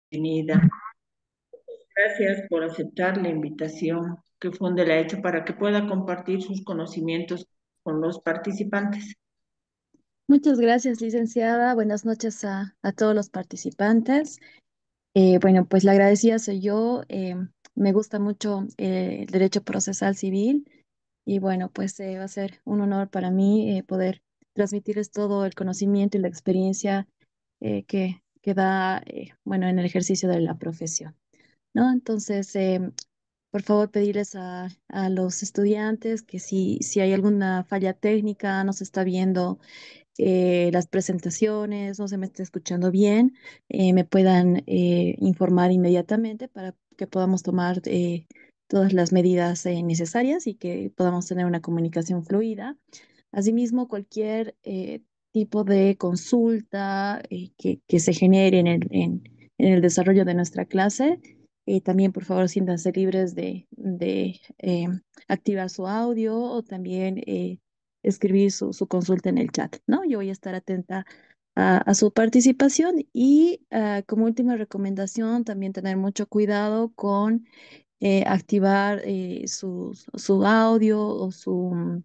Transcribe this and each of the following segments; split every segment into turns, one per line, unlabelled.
Bienvenida. Gracias por aceptar la invitación que Funde le ha hecho para que pueda compartir sus conocimientos con los participantes.
Muchas gracias, licenciada. Buenas noches a todos los participantes. Bueno, pues la agradecida soy yo. Me gusta mucho el derecho procesal civil y bueno, pues va a ser un honor para mí poder transmitirles todo el conocimiento y la experiencia que da, bueno, en el ejercicio de la profesión, ¿no? Entonces, por favor, pedirles a los estudiantes que si hay alguna falla técnica, no se está viendo las presentaciones, no se me esté escuchando bien, me puedan informar inmediatamente para que podamos tomar todas las medidas necesarias y que podamos tener una comunicación fluida. Asimismo, cualquier tipo de consulta que se genere en el desarrollo de nuestra clase, también por favor siéntanse libres de activar su audio o también escribir su consulta en el chat, ¿no? Yo voy a estar atenta a su participación y como última recomendación, también tener mucho cuidado con activar su audio o su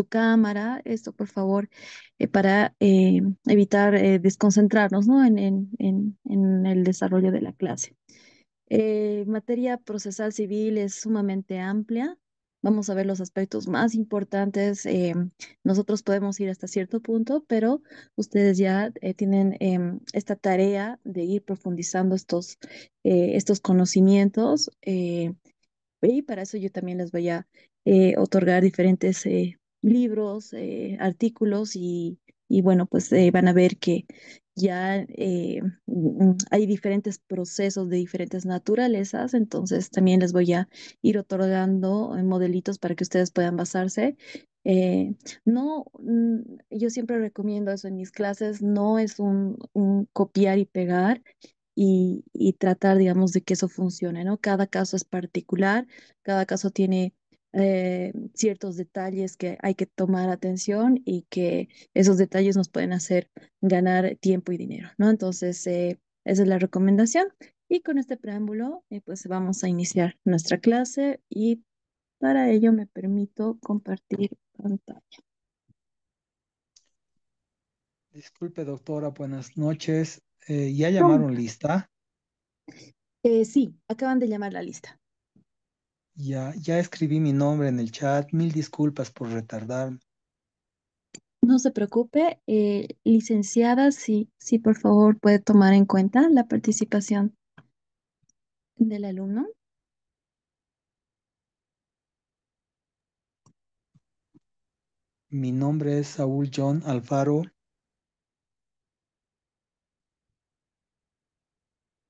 cámara, esto por favor, para evitar desconcentrarnos, ¿no? En el desarrollo de la clase. Materia procesal civil es sumamente amplia. Vamos a ver los aspectos más importantes. Nosotros podemos ir hasta cierto punto, pero ustedes ya tienen esta tarea de ir profundizando estos conocimientos. Y para eso yo también les voy a otorgar diferentes libros, artículos y bueno, pues van a ver que ya hay diferentes procesos de diferentes naturalezas, entonces también les voy a ir otorgando modelitos para que ustedes puedan basarse. No, yo siempre recomiendo eso en mis clases, no es un copiar y pegar y tratar, digamos, de que eso funcione, ¿no? Cada caso es particular, cada caso tiene ciertos detalles que hay que tomar atención y que esos detalles nos pueden hacer ganar tiempo y dinero, ¿no? Entonces, esa es la recomendación. Y con este preámbulo, pues vamos a iniciar nuestra clase y para ello me permito compartir pantalla.
Disculpe, doctora, buenas noches. ¿Ya
¿Cómo?
llamaron lista?
Sí, acaban de llamar la lista.
Ya escribí mi nombre en el chat. Mil disculpas por retardar.
No se preocupe, licenciada, sí, por favor, puede tomar en cuenta la participación del alumno.
Mi nombre es Saúl John Alfaro.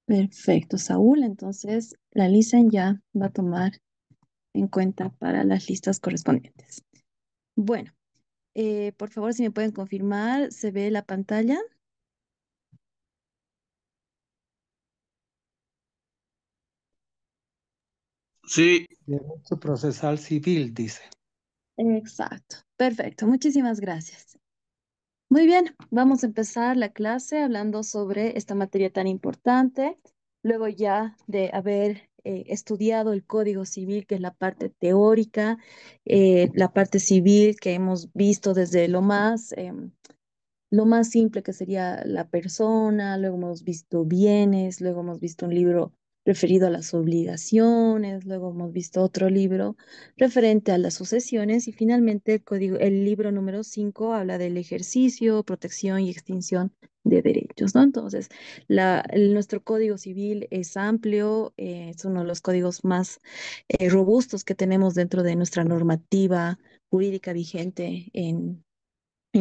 Perfecto, Saúl. Entonces, la licen ya va a tomar en cuenta para las listas correspondientes. Bueno, por favor, si me pueden confirmar, ¿se ve la pantalla?
Sí.
Derecho procesal civil, dice.
Exacto, perfecto. Muchísimas gracias. Muy bien, vamos a empezar la clase hablando sobre esta materia tan importante. Luego ya de haber estudiado el Código Civil, que es la parte teórica, la parte civil que hemos visto desde lo más simple que sería la persona, luego hemos visto bienes, luego hemos visto un libro referido a las obligaciones, luego hemos visto otro libro referente a las sucesiones y finalmente el libro número 5 habla del ejercicio, protección y extinción de derechos, ¿no? Entonces, nuestro Código Civil es amplio, es uno de los códigos más robustos que tenemos dentro de nuestra normativa jurídica vigente en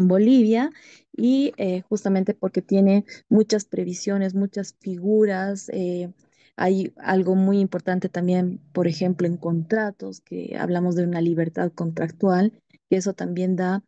Bolivia y justamente porque tiene muchas previsiones, muchas figuras. Hay algo muy importante también, por ejemplo, en contratos, que hablamos de una libertad contractual, que eso también da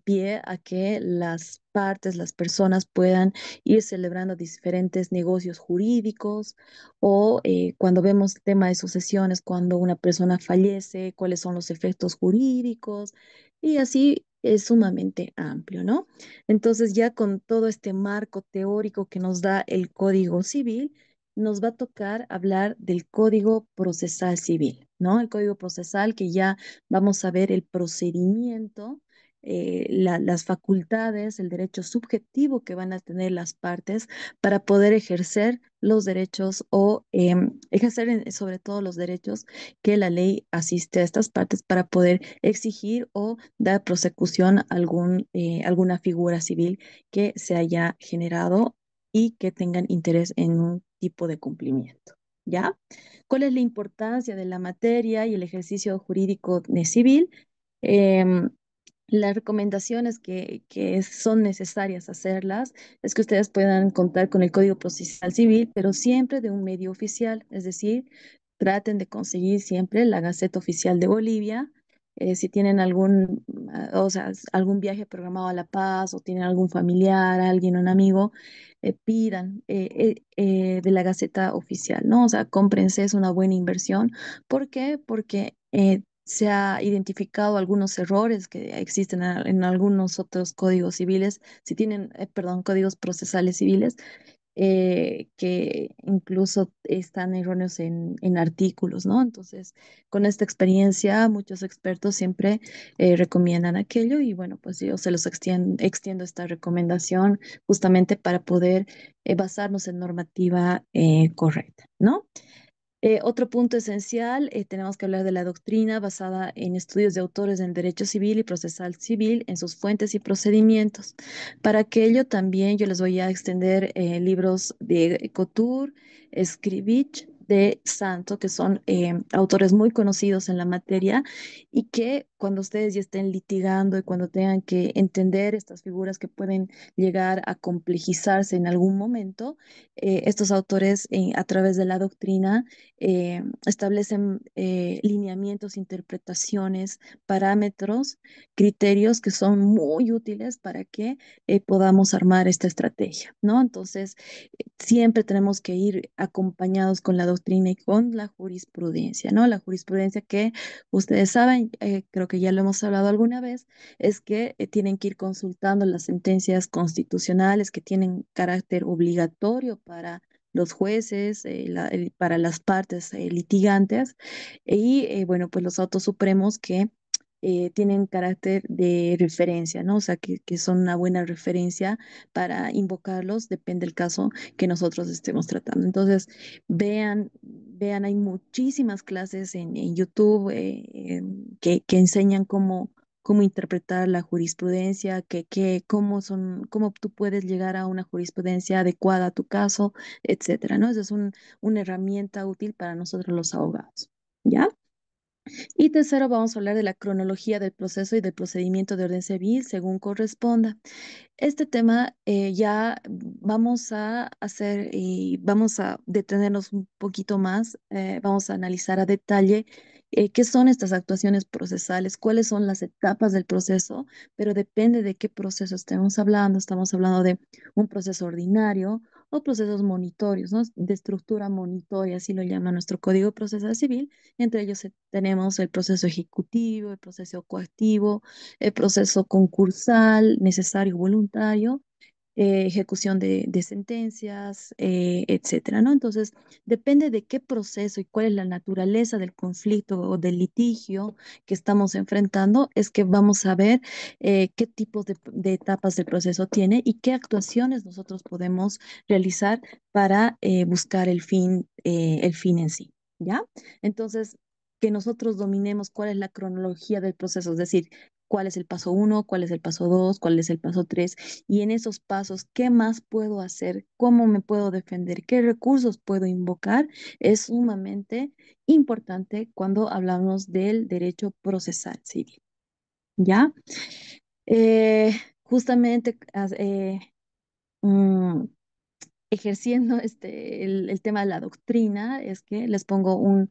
pie a que las partes, las personas puedan ir celebrando diferentes negocios jurídicos o cuando vemos tema de sucesiones, cuando una persona fallece, cuáles son los efectos jurídicos y así es sumamente amplio, ¿no? Entonces, ya con todo este marco teórico que nos da el Código Civil, nos va a tocar hablar del Código Procesal Civil, ¿no? El Código Procesal que ya vamos a ver el procedimiento, las facultades, el derecho subjetivo que van a tener las partes para poder ejercer los derechos o ejercer sobre todo los derechos que la ley asiste a estas partes para poder exigir o dar prosecución a alguna figura civil que se haya generado y que tengan interés en un tipo de cumplimiento. ¿Ya? ¿Cuál es la importancia de la materia y el ejercicio jurídico civil? Em, las recomendaciones que son necesarias hacerlas es que ustedes puedan contar con el Código Procesal Civil, pero siempre de un medio oficial, es decir, traten de conseguir siempre la Gaceta Oficial de Bolivia. Si tienen o sea, algún viaje programado a La Paz o tienen algún familiar, alguien, un amigo, pidan de la Gaceta Oficial, ¿no? O sea, cómprense, es una buena inversión. ¿Por qué? Porque se ha identificado algunos errores que existen en algunos otros códigos civiles, si tienen, perdón, códigos procesales civiles, que incluso están erróneos en artículos, ¿no? Entonces, con esta experiencia, muchos expertos siempre recomiendan aquello y bueno, pues yo se los extiendo esta recomendación justamente para poder basarnos en normativa correcta, ¿no? Otro punto esencial, tenemos que hablar de la doctrina basada en estudios de autores en derecho civil y procesal civil, en sus fuentes y procedimientos. Para aquello también yo les voy a extender libros de Couture, Scrivich, de Santo, que son autores muy conocidos en la materia y que cuando ustedes ya estén litigando y cuando tengan que entender estas figuras que pueden llegar a complejizarse en algún momento, estos autores a través de la doctrina establecen lineamientos, interpretaciones, parámetros, criterios que son muy útiles para que podamos armar esta estrategia, ¿no? Entonces, siempre tenemos que ir acompañados con la doctrina y con la jurisprudencia, ¿no? La jurisprudencia que ustedes saben, creo que ya lo hemos hablado alguna vez, es que tienen que ir consultando las sentencias constitucionales que tienen carácter obligatorio para los jueces, para las partes litigantes y, bueno, pues los autos supremos que tienen carácter de referencia, ¿no? O sea, que son una buena referencia para invocarlos, depende del caso que nosotros estemos tratando. Entonces, vean, hay muchísimas clases en YouTube que enseñan cómo interpretar la jurisprudencia, cómo tú puedes llegar a una jurisprudencia adecuada a tu caso, etcétera, ¿no? Esa es una herramienta útil para nosotros los abogados, ¿ya? Y tercero, vamos a hablar de la cronología del proceso y del procedimiento de orden civil según corresponda. Este tema ya vamos a hacer y vamos a detenernos un poquito más, vamos a analizar a detalle qué son estas actuaciones procesales, cuáles son las etapas del proceso, pero depende de qué proceso estamos hablando de un proceso ordinario o procesos monitorios, ¿no? De estructura monitoria, así lo llama nuestro Código Procesal Civil. Entre ellos tenemos el proceso ejecutivo, el proceso coactivo, el proceso concursal, necesario, voluntario, ejecución de sentencias, etcétera, ¿no? Entonces, depende de qué proceso y cuál es la naturaleza del conflicto o del litigio que estamos enfrentando, es que vamos a ver qué tipos de etapas del proceso tiene y qué actuaciones nosotros podemos realizar para buscar el fin en sí, ¿ya? Entonces, que nosotros dominemos cuál es la cronología del proceso, es decir, cuál es el paso uno, cuál es el paso dos, cuál es el paso tres, y en esos pasos, ¿qué más puedo hacer? ¿Cómo me puedo defender? ¿Qué recursos puedo invocar? Es sumamente importante cuando hablamos del derecho procesal civil, ¿ya? Justamente mm, ejerciendo el tema de la doctrina, es que les pongo un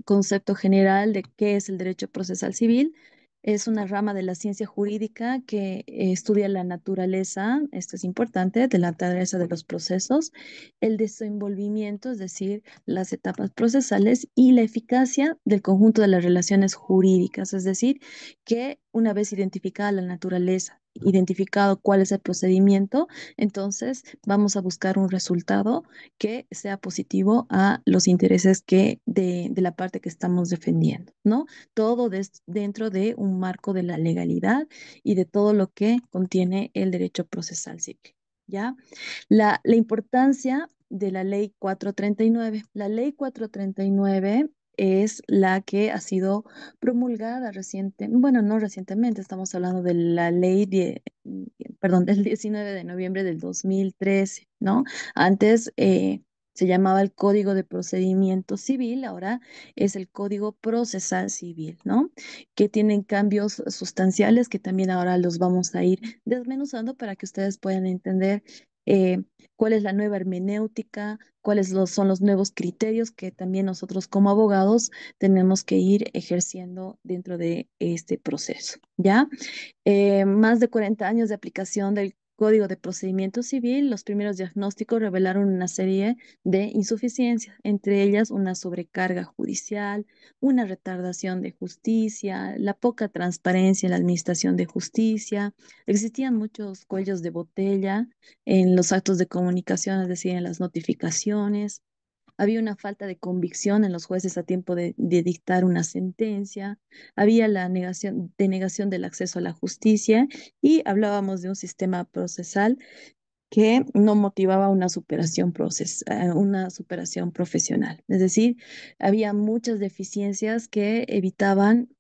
concepto general de qué es el derecho procesal civil. Es una rama de la ciencia jurídica que estudia la naturaleza, esto es importante, de la naturaleza de los procesos, el desenvolvimiento, es decir, las etapas procesales y la eficacia del conjunto de las relaciones jurídicas, es decir, que una vez identificada la naturaleza, identificado cuál es el procedimiento, entonces vamos a buscar un resultado que sea positivo a los intereses de la parte que estamos defendiendo, ¿no? Todo dentro de un marco de la legalidad y de todo lo que contiene el derecho procesal civil, ¿ya? La importancia de la ley 439. La ley 439 es la que ha sido promulgada bueno, no recientemente, estamos hablando de la ley perdón, del 19 de noviembre del 2013, ¿no? Antes se llamaba el Código de Procedimiento Civil, ahora es el Código Procesal Civil, ¿no? Que tienen cambios sustanciales que también ahora los vamos a ir desmenuzando para que ustedes puedan entender eh, cuál es la nueva hermenéutica, son los nuevos criterios que también nosotros como abogados tenemos que ir ejerciendo dentro de este proceso, ¿ya? Más de 40 años de aplicación del Código de Procedimiento Civil, los primeros diagnósticos revelaron una serie de insuficiencias, entre ellas una sobrecarga judicial, una retardación de justicia, la poca transparencia en la administración de justicia. Existían muchos cuellos de botella en los actos de comunicación, es decir, en las notificaciones. Había una falta de convicción en los jueces a tiempo de dictar una sentencia. Había la denegación del acceso a la justicia y hablábamos de un sistema procesal que no motivaba una superación profesional. Es decir, había muchas deficiencias que evitaban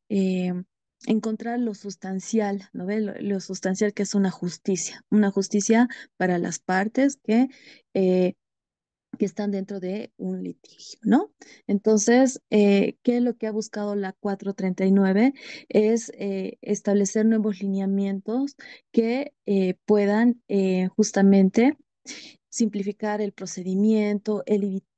encontrar lo sustancial, ¿no ve? Lo sustancial que es una justicia para las partes eh, que están dentro de un litigio, ¿no? Entonces, ¿qué es lo que ha buscado la 439? Es establecer nuevos lineamientos que puedan justamente simplificar el procedimiento,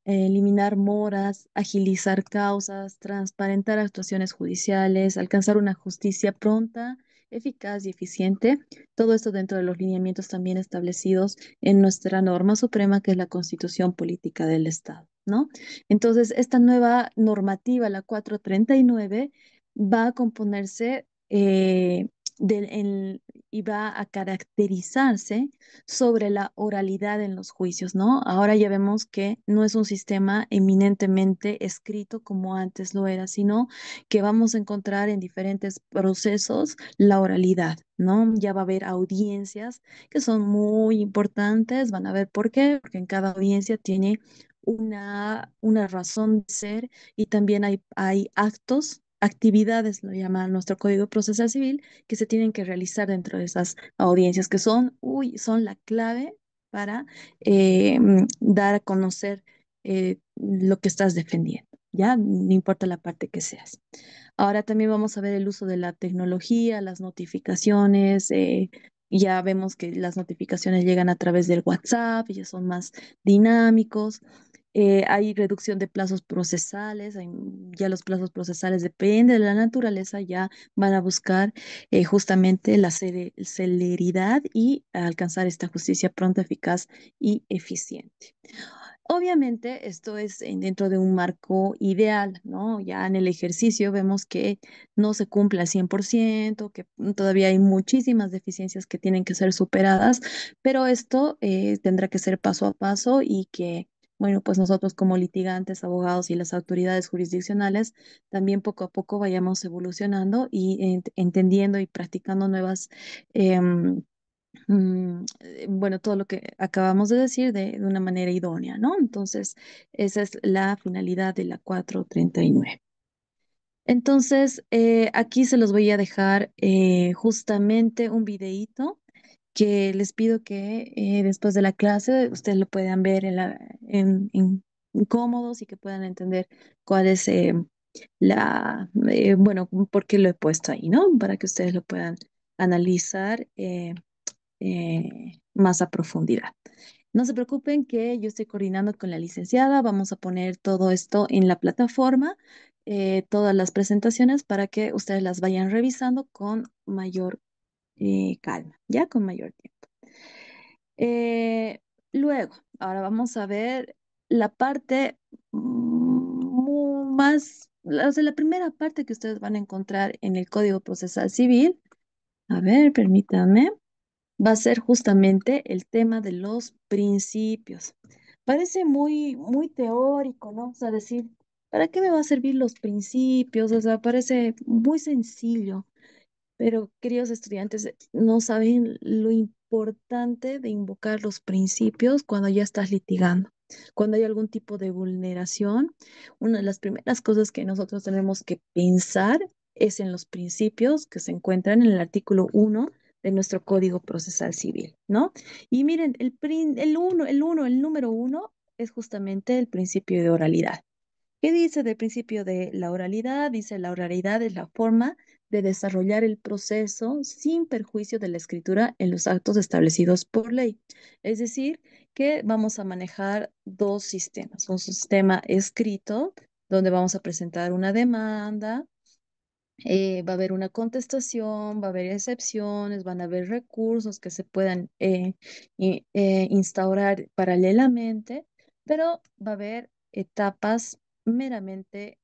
eliminar moras, agilizar causas, transparentar actuaciones judiciales, alcanzar una justicia pronta, eficaz y eficiente. Todo esto dentro de los lineamientos también establecidos en nuestra norma suprema, que es la Constitución Política del Estado, ¿no? Entonces, esta nueva normativa, la 439, va a componerse y va a caracterizarse sobre la oralidad en los juicios, ¿no? Ahora ya vemos que no es un sistema eminentemente escrito como antes lo era, sino que vamos a encontrar en diferentes procesos la oralidad, ¿no? Ya va a haber audiencias que son muy importantes, van a ver por qué, porque en cada audiencia tiene una razón de ser y también hay actos. Actividades, lo llama nuestro Código Procesal Civil, que se tienen que realizar dentro de esas audiencias, que son la clave para dar a conocer lo que estás defendiendo, ¿ya? No importa la parte que seas. Ahora también vamos a ver el uso de la tecnología, las notificaciones. Ya vemos que las notificaciones llegan a través del WhatsApp, ya son más dinámicos. Hay reducción de plazos procesales, ya los plazos procesales depende de la naturaleza, ya van a buscar justamente la celeridad y alcanzar esta justicia pronta, eficaz y eficiente. Obviamente, esto es dentro de un marco ideal, ¿no? Ya en el ejercicio vemos que no se cumple al 100%, que todavía hay muchísimas deficiencias que tienen que ser superadas, pero esto tendrá que ser paso a paso y que, bueno, pues nosotros como litigantes, abogados y las autoridades jurisdiccionales también poco a poco vayamos evolucionando y entendiendo y practicando nuevas bueno, todo lo que acabamos de decir de una manera idónea, ¿no? Entonces, esa es la finalidad de la 439. Entonces, aquí se los voy a dejar justamente un videíto que les pido que después de la clase ustedes lo puedan ver en cómodos y que puedan entender cuál es bueno, por qué lo he puesto ahí, ¿no? Para que ustedes lo puedan analizar. Más a profundidad. No se preocupen que yo estoy coordinando con la licenciada, vamos a poner todo esto en la plataforma todas las presentaciones para que ustedes las vayan revisando con mayor calma, ya con mayor tiempo. Luego, ahora vamos a ver la parte más, o sea, la primera parte que ustedes van a encontrar en el Código Procesal Civil. A ver, permítanme. Va a ser justamente el tema de los principios. Parece muy teórico, ¿no? O sea, decir, ¿para qué me va a servir los principios? O sea, parece muy sencillo. Pero, queridos estudiantes, no saben lo importante de invocar los principios cuando ya estás litigando. Cuando hay algún tipo de vulneración, una de las primeras cosas que nosotros tenemos que pensar es en los principios que se encuentran en el artículo 1 de nuestro Código Procesal Civil, ¿no? Y miren, el número uno es justamente el principio de oralidad. ¿Qué dice del principio de la oralidad? Dice, la oralidad es la forma de desarrollar el proceso sin perjuicio de la escritura en los actos establecidos por ley. Es decir, que vamos a manejar dos sistemas. Un sistema escrito, donde vamos a presentar una demanda, va a haber una contestación, va a haber excepciones, van a haber recursos que se puedan instaurar paralelamente, pero va a haber etapas meramente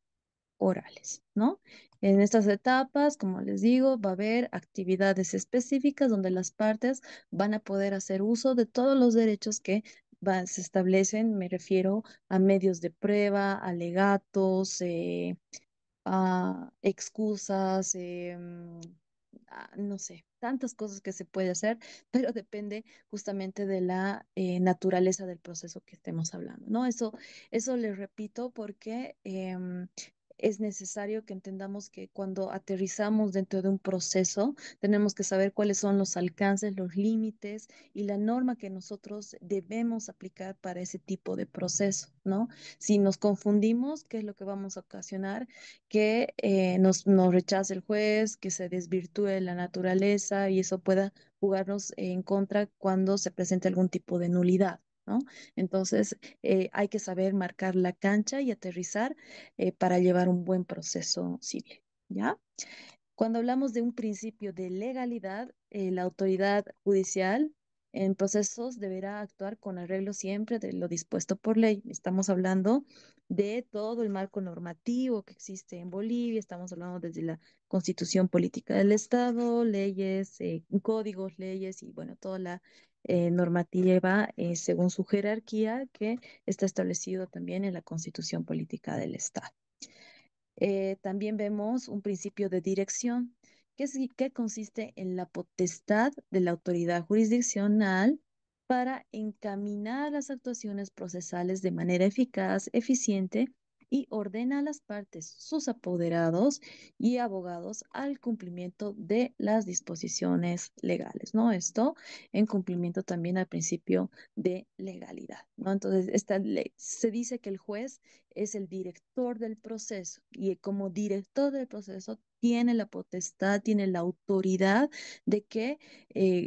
orales, ¿no? En estas etapas, como les digo, va a haber actividades específicas donde las partes van a poder hacer uso de todos los derechos que se establecen, me refiero a medios de prueba, alegatos, excusas, no sé, tantas cosas que se puede hacer, pero depende justamente de la naturaleza del proceso que estemos hablando, ¿no? Eso les repito porque es necesario que entendamos que cuando aterrizamos dentro de un proceso, tenemos que saber cuáles son los alcances, los límites y la norma que nosotros debemos aplicar para ese tipo de proceso, ¿no? Si nos confundimos, ¿qué es lo que vamos a ocasionar? Que nos rechace el juez, que se desvirtúe la naturaleza y eso pueda jugarnos en contra cuando se presente algún tipo de nulidad, ¿no? Entonces, hay que saber marcar la cancha y aterrizar para llevar un buen proceso civil, ¿ya? Cuando hablamos de un principio de legalidad, la autoridad judicial en procesos deberá actuar con arreglo siempre de lo dispuesto por ley. Estamos hablando de todo el marco normativo que existe en Bolivia, estamos hablando desde la Constitución Política del Estado, leyes, códigos, leyes y bueno, toda la normativa según su jerarquía que está establecido también en la Constitución Política del Estado. También vemos un principio de dirección, que consiste en la potestad de la autoridad jurisdiccional para encaminar las actuaciones procesales de manera eficaz, eficiente y ordena a las partes, sus apoderados y abogados al cumplimiento de las disposiciones legales, ¿no? Esto en cumplimiento también al principio de legalidad, ¿no? Entonces, esta ley, se dice que el juez es el director del proceso y como director del proceso tiene la potestad, tiene la autoridad de que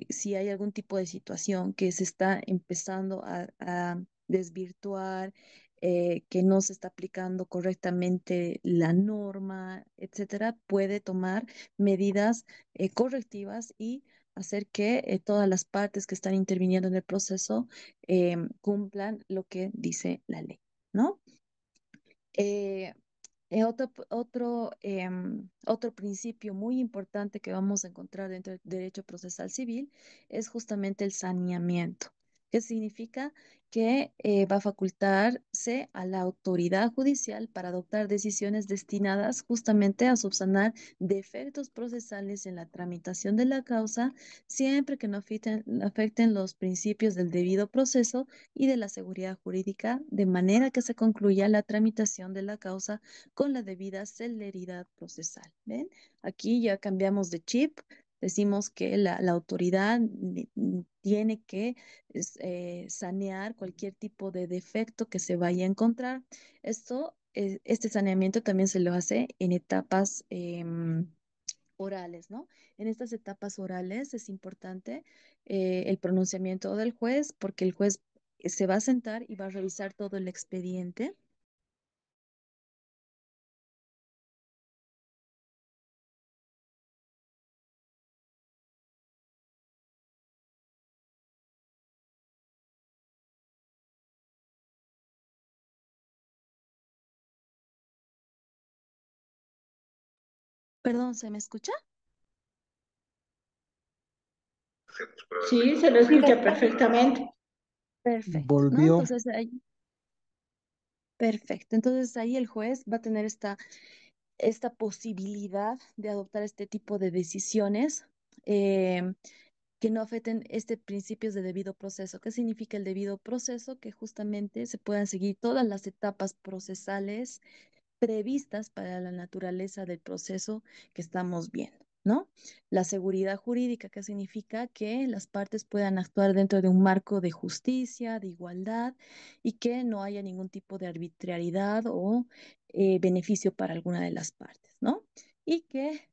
si hay algún tipo de situación que se está empezando a desvirtuar, que no se está aplicando correctamente la norma, etcétera, puede tomar medidas correctivas y hacer que todas las partes que están interviniendo en el proceso cumplan lo que dice la ley, ¿no? Eh, otro principio muy importante que vamos a encontrar dentro del derecho procesal civil es justamente el saneamiento, que significa que va a facultarse a la autoridad judicial para adoptar decisiones destinadas justamente a subsanar defectos procesales en la tramitación de la causa, siempre que no afecten los principios del debido proceso y de la seguridad jurídica, de manera que se concluya la tramitación de la causa con la debida celeridad procesal. ¿Ven? Aquí ya cambiamos de chip. Decimos que la autoridad tiene que sanear cualquier tipo de defecto que se vaya a encontrar. Este saneamiento también se lo hace en etapas orales, ¿no? En estas etapas orales es importante el pronunciamiento del juez porque el juez se va a sentar y va a revisar todo el expediente Perdón, ¿se me escucha?
Sí, se lo escucha perfectamente.
Perfecto, ¿no?
Volvió.
Entonces ahí, perfecto. Entonces ahí el juez va a tener esta posibilidad de adoptar este tipo de decisiones eh, que no afecten este principios de debido proceso. ¿Qué significa el debido proceso? Que justamente se puedan seguir todas las etapas procesales previstas para la naturaleza del proceso que estamos viendo, ¿no? La seguridad jurídica, que significa que las partes puedan actuar dentro de un marco de justicia, de igualdad y que no haya ningún tipo de arbitrariedad o beneficio para alguna de las partes, ¿no? Y que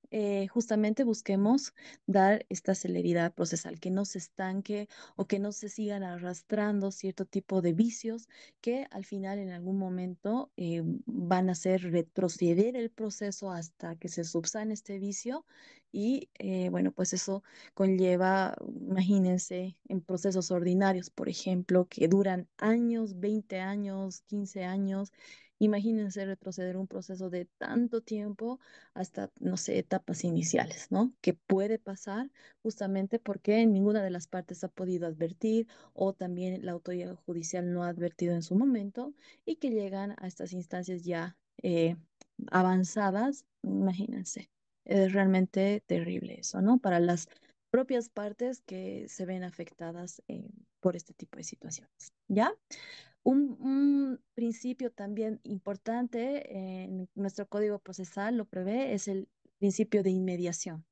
justamente busquemos dar esta celeridad procesal, que no se estanque o que no se sigan arrastrando cierto tipo de vicios que al final en algún momento van a hacer retroceder el proceso hasta que se subsane este vicio y bueno, pues eso conlleva, imagínense, en procesos ordinarios, por ejemplo, que duran años, 20 años, 15 años. Imagínense retroceder un proceso de tanto tiempo hasta, no sé, etapas iniciales, ¿no? Que puede pasar justamente porque ninguna de las partes ha podido advertir o también la autoridad judicial no ha advertido en su momento y que llegan a estas instancias ya avanzadas, imagínense. Es realmente terrible eso, ¿no? Para las propias partes que se ven afectadas por este tipo de situaciones, ¿ya? Un principio también importante en nuestro código procesal lo prevé es el principio de inmediación.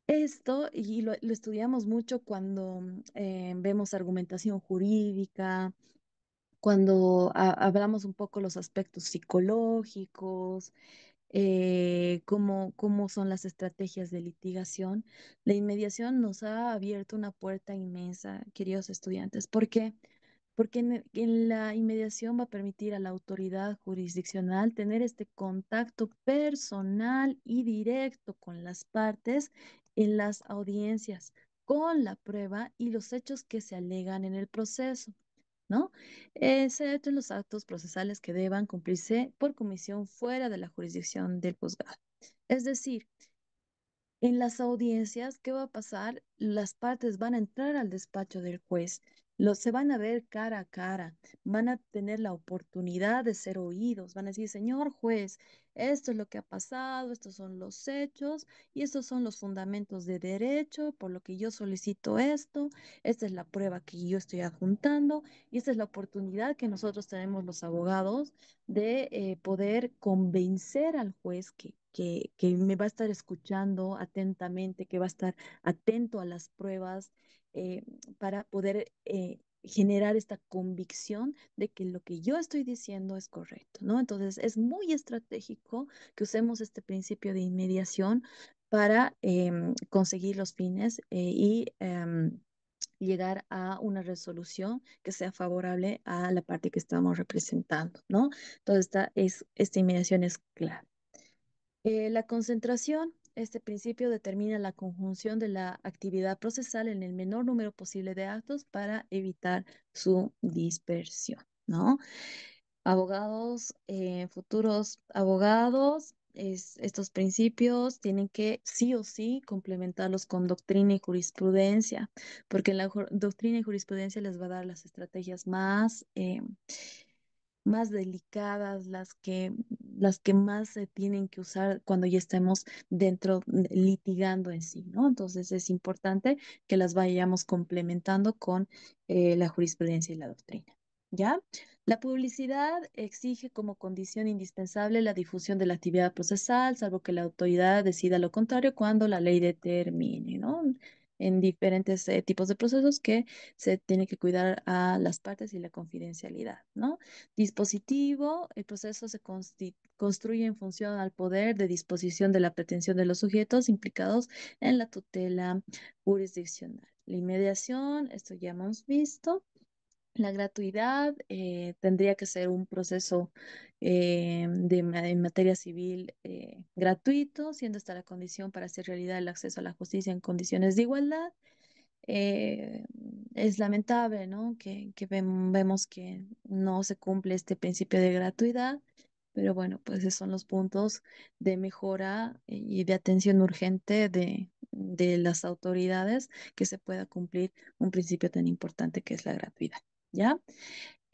Esto, y lo estudiamos mucho cuando vemos argumentación jurídica, cuando hablamos un poco los aspectos psicológicos, cómo son las estrategias de litigación. La inmediación nos ha abierto una puerta inmensa, queridos estudiantes. ¿Por qué? Porque en la inmediación va a permitir a la autoridad jurisdiccional tener este contacto personal y directo con las partes en las audiencias, con la prueba y los hechos que se alegan en el proceso, ¿no? Excepto en los actos procesales que deban cumplirse por comisión fuera de la jurisdicción del juzgado. Es decir, en las audiencias, ¿qué va a pasar? Las partes van a entrar al despacho del juez, se van a ver cara a cara, van a tener la oportunidad de ser oídos, van a decir, señor juez, esto es lo que ha pasado, estos son los hechos y estos son los fundamentos de derecho, por lo que yo solicito esto, esta es la prueba que yo estoy adjuntando y esta es la oportunidad que nosotros tenemos los abogados de poder convencer al juez que me va a estar escuchando atentamente, que va a estar atento a las pruebas eh, para poder generar esta convicción de que lo que yo estoy diciendo es correcto, ¿no? Entonces es muy estratégico que usemos este principio de inmediación para conseguir los fines llegar a una resolución que sea favorable a la parte que estamos representando, ¿no? Entonces, esta inmediación es clave. La concentración, este principio determina la conjunción de la actividad procesal en el menor número posible de actos para evitar su dispersión, ¿no? Abogados, futuros abogados, estos principios tienen que sí o sí complementarlos con doctrina y jurisprudencia, porque la doctrina y jurisprudencia les va a dar las estrategias más delicadas, las que más se tienen que usar cuando ya estemos dentro litigando en sí, ¿no? Entonces es importante que las vayamos complementando con la jurisprudencia y la doctrina, ¿ya? La publicidad exige como condición indispensable la difusión de la actividad procesal, salvo que la autoridad decida lo contrario cuando la ley determine, ¿no? En diferentes tipos de procesos que se tiene que cuidar a las partes y la confidencialidad, ¿no? Dispositivo, el proceso se construye en función al poder de disposición de la pretensión de los sujetos implicados en la tutela jurisdiccional. La inmediación, esto ya hemos visto. La gratuidad tendría que ser un proceso en materia civil gratuito, siendo esta la condición para hacer realidad el acceso a la justicia en condiciones de igualdad. eh, es lamentable, ¿no? Que vemos que no se cumple este principio de gratuidad, pero bueno, pues esos son los puntos de mejora y de atención urgente de las autoridades que se pueda cumplir un principio tan importante que es la gratuidad, ¿ya?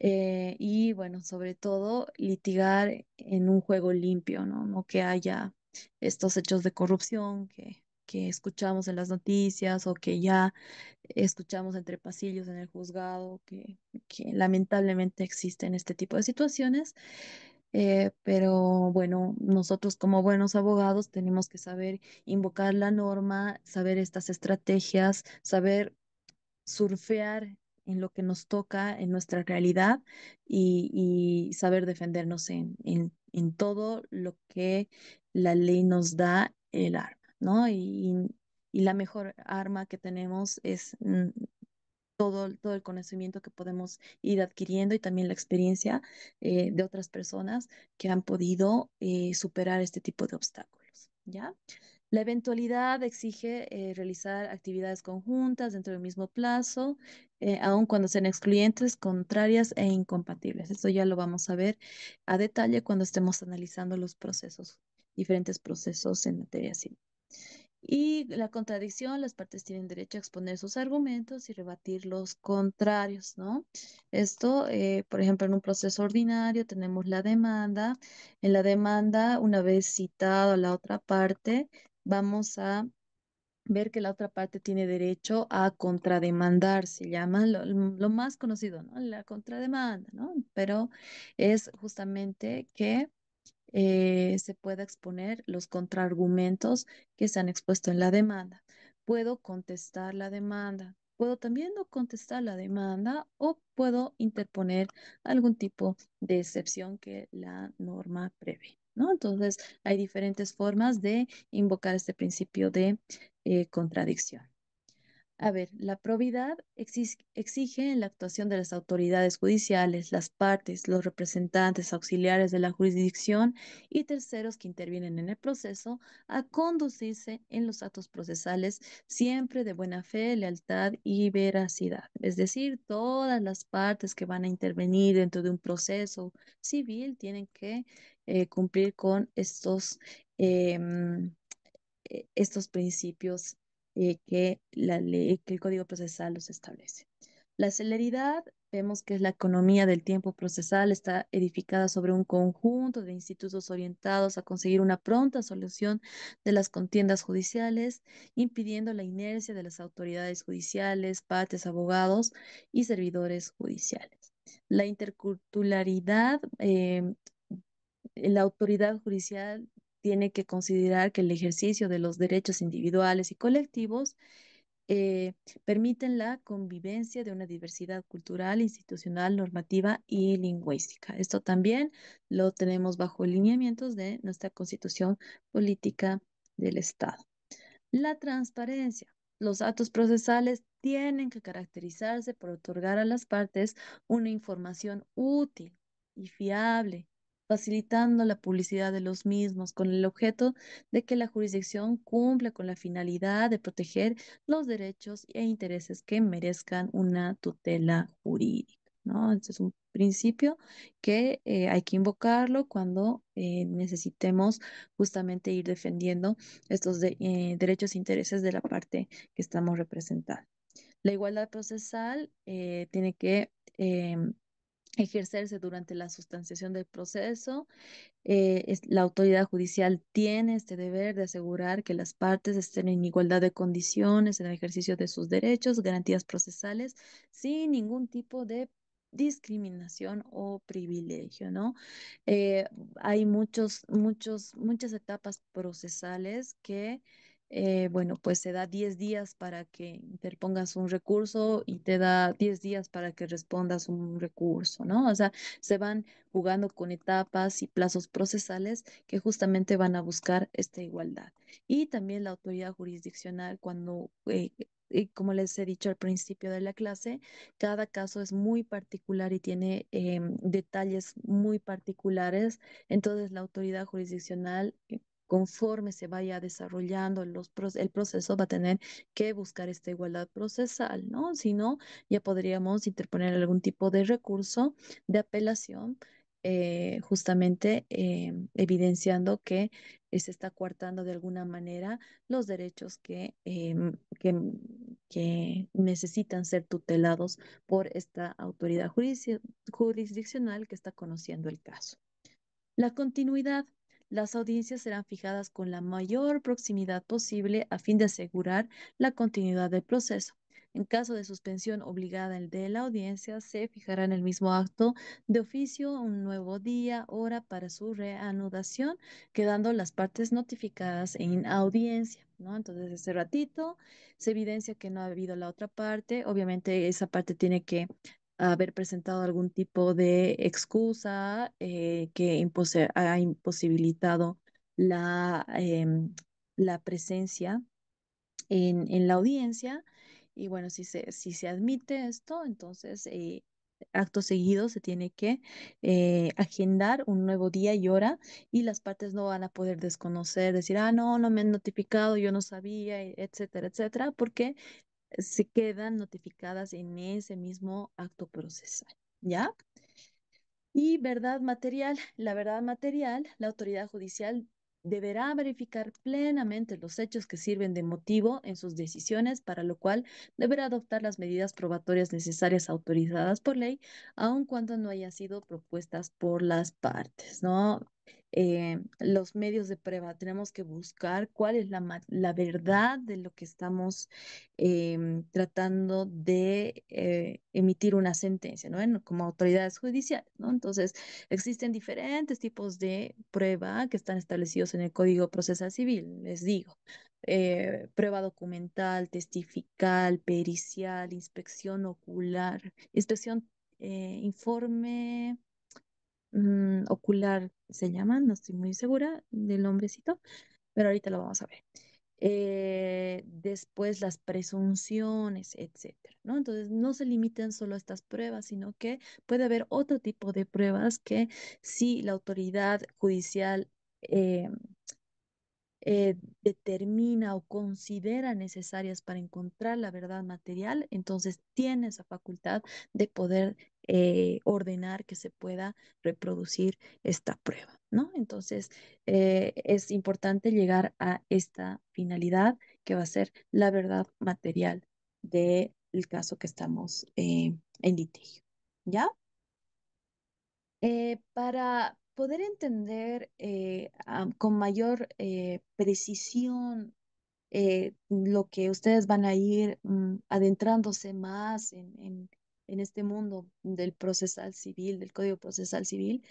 Y bueno, sobre todo litigar en un juego limpio, ¿no? No que haya estos hechos de corrupción que escuchamos en las noticias o que ya escuchamos entre pasillos en el juzgado, que lamentablemente existen este tipo de situaciones. Pero bueno, nosotros como buenos abogados tenemos que saber invocar la norma, saber estas estrategias, saber surfear en lo que nos toca, en nuestra realidad y saber defendernos en todo lo que la ley nos da el arma, ¿no? Y la mejor arma que tenemos es todo el conocimiento que podemos ir adquiriendo y también la experiencia de otras personas que han podido superar este tipo de obstáculos, ¿ya? La eventualidad exige realizar actividades conjuntas dentro del mismo plazo, aun cuando sean excluyentes, contrarias e incompatibles. Esto ya lo vamos a ver a detalle cuando estemos analizando los procesos, diferentes procesos en materia civil. Y la contradicción, las partes tienen derecho a exponer sus argumentos y rebatir los contrarios, ¿no? Esto, por ejemplo, en un proceso ordinario tenemos la demanda. En la demanda, una vez citado a la otra parte, vamos a ver que la otra parte tiene derecho a contrademandar, se llama lo más conocido, ¿no? La contrademanda, ¿no? Pero es justamente que se pueda exponer los contraargumentos que se han expuesto en la demanda. Puedo contestar la demanda, puedo también no contestar la demanda o puedo interponer algún tipo de excepción que la norma prevé, ¿no? Entonces, hay diferentes formas de invocar este principio de contradicción. A ver, la probidad exige en la actuación de las autoridades judiciales, las partes, los representantes auxiliares de la jurisdicción y terceros que intervienen en el proceso a conducirse en los actos procesales siempre de buena fe, lealtad y veracidad. Es decir, todas las partes que van a intervenir dentro de un proceso civil tienen que cumplir con em, estos principios que la ley, que el Código Procesal los establece. La celeridad, vemos que es la economía del tiempo procesal, está edificada sobre un conjunto de institutos orientados a conseguir una pronta solución de las contiendas judiciales, impidiendo la inercia de las autoridades judiciales, partes, abogados y servidores judiciales. La interculturalidad, la autoridad judicial tiene que considerar que el ejercicio de los derechos individuales y colectivos eh, permiten la convivencia de una diversidad cultural, institucional, normativa y lingüística. Esto también lo tenemos bajo lineamientos de nuestra Constitución Política del Estado. La transparencia. Los actos procesales tienen que caracterizarse por otorgar a las partes una información útil y fiable, facilitando la publicidad de los mismos con el objeto de que la jurisdicción cumpla con la finalidad de proteger los derechos e intereses que merezcan una tutela jurídica, ¿no? Este es un principio que hay que invocarlo cuando necesitemos justamente ir defendiendo estos derechos e intereses de la parte que estamos representando. La igualdad procesal tiene que ejercerse durante la sustanciación del proceso. La autoridad judicial tiene este deber de asegurar que las partes estén en igualdad de condiciones en el ejercicio de sus derechos, garantías procesales, sin ningún tipo de discriminación o privilegio, ¿no? Eh, Hay muchas etapas procesales que, bueno, pues se da 10 días para que interpongas un recurso y te da 10 días para que respondas un recurso, ¿no? O sea, se van jugando con etapas y plazos procesales que justamente van a buscar esta igualdad. Y también la autoridad jurisdiccional, cuando, como les he dicho al principio de la clase, cada caso es muy particular y tiene detalles muy particulares. Entonces, la autoridad jurisdiccional, conforme se vaya desarrollando el proceso, va a tener que buscar esta igualdad procesal, ¿no? Si no, ya podríamos interponer algún tipo de recurso de apelación justamente evidenciando que se está coartando de alguna manera los derechos que necesitan ser tutelados por esta autoridad jurisdiccional que está conociendo el caso. La continuidad. Las audiencias serán fijadas con la mayor proximidad posible a fin de asegurar la continuidad del proceso. En caso de suspensión obligada de la audiencia, se fijará en el mismo acto de oficio un nuevo día, hora para su reanudación, quedando las partes notificadas en audiencia, ¿no? Entonces, ese ratito se evidencia que no ha habido la otra parte. Obviamente, esa parte tiene que haber presentado algún tipo de excusa que ha imposibilitado la, la presencia en la audiencia. Y bueno, si se admite esto, entonces acto seguido se tiene que agendar un nuevo día y hora y las partes no van a poder desconocer, decir, ah, no, no me han notificado, yo no sabía, etcétera, etcétera, porque se quedan notificadas en ese mismo acto procesal, ¿ya? Y verdad material. La verdad material, la autoridad judicial deberá verificar plenamente los hechos que sirven de motivo en sus decisiones, para lo cual deberá adoptar las medidas probatorias necesarias autorizadas por ley, aun cuando no hayan sido propuestas por las partes, ¿no? Los medios de prueba, tenemos que buscar cuál es la verdad de lo que estamos tratando de emitir una sentencia, ¿no? Como autoridades judiciales, ¿no? Entonces, existen diferentes tipos de prueba que están establecidos en el Código Procesal Civil, les digo. Prueba documental, testifical, pericial, inspección ocular, inspección, informe ocular se llama, no estoy muy segura del nombrecito, pero ahorita lo vamos a ver. Después las presunciones, etcétera, ¿no? Entonces no se limitan solo a estas pruebas, sino que puede haber otro tipo de pruebas que si la autoridad judicial eh, determina o considera necesarias para encontrar la verdad material, entonces tiene esa facultad de poder ordenar que se pueda reproducir esta prueba, ¿no? Entonces, es importante llegar a esta finalidad que va a ser la verdad material del caso que estamos en litigio, ¿ya? Para poder entender con mayor precisión lo que ustedes van a ir adentrándose más en este mundo del procesal civil, del Código Procesal Civil,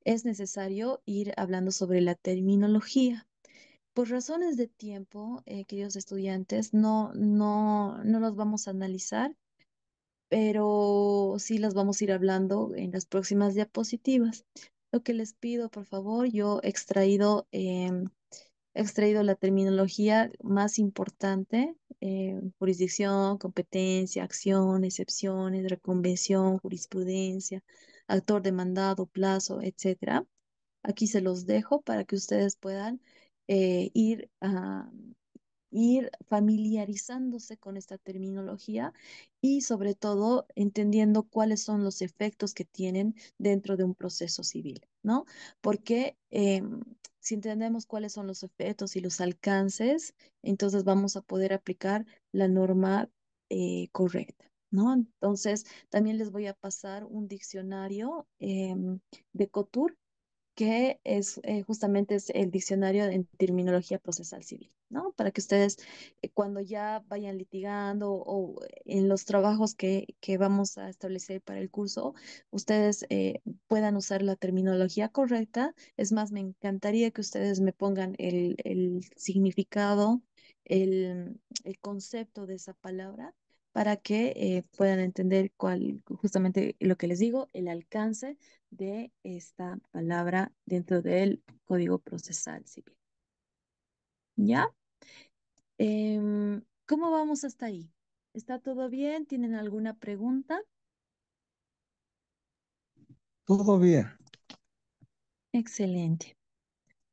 es necesario ir hablando sobre la terminología. Por razones de tiempo, queridos estudiantes, no los vamos a analizar, pero sí las vamos a ir hablando en las próximas diapositivas. Lo que les pido, por favor, yo he extraído la terminología más importante, jurisdicción, competencia, acción, excepciones, reconvención, jurisprudencia, actor demandado, plazo, etcétera. Aquí se los dejo para que ustedes puedan ir familiarizándose con esta terminología y sobre todo entendiendo cuáles son los efectos que tienen dentro de un proceso civil, ¿no? Porque si entendemos cuáles son los efectos y los alcances, entonces vamos a poder aplicar la norma correcta, ¿no? Entonces, también les voy a pasar un diccionario de COTUR que es justamente es el diccionario en terminología procesal civil, ¿no? Para que ustedes cuando ya vayan litigando o en los trabajos que vamos a establecer para el curso, ustedes puedan usar la terminología correcta. Es más, me encantaría que ustedes me pongan el significado, el concepto de esa palabra para que puedan entender justamente lo que les digo, el alcance de esta palabra dentro del Código Procesal Civil. ¿Ya? ¿Cómo vamos hasta ahí? ¿Está todo bien? ¿Tienen alguna pregunta?
Todo bien.
Excelente.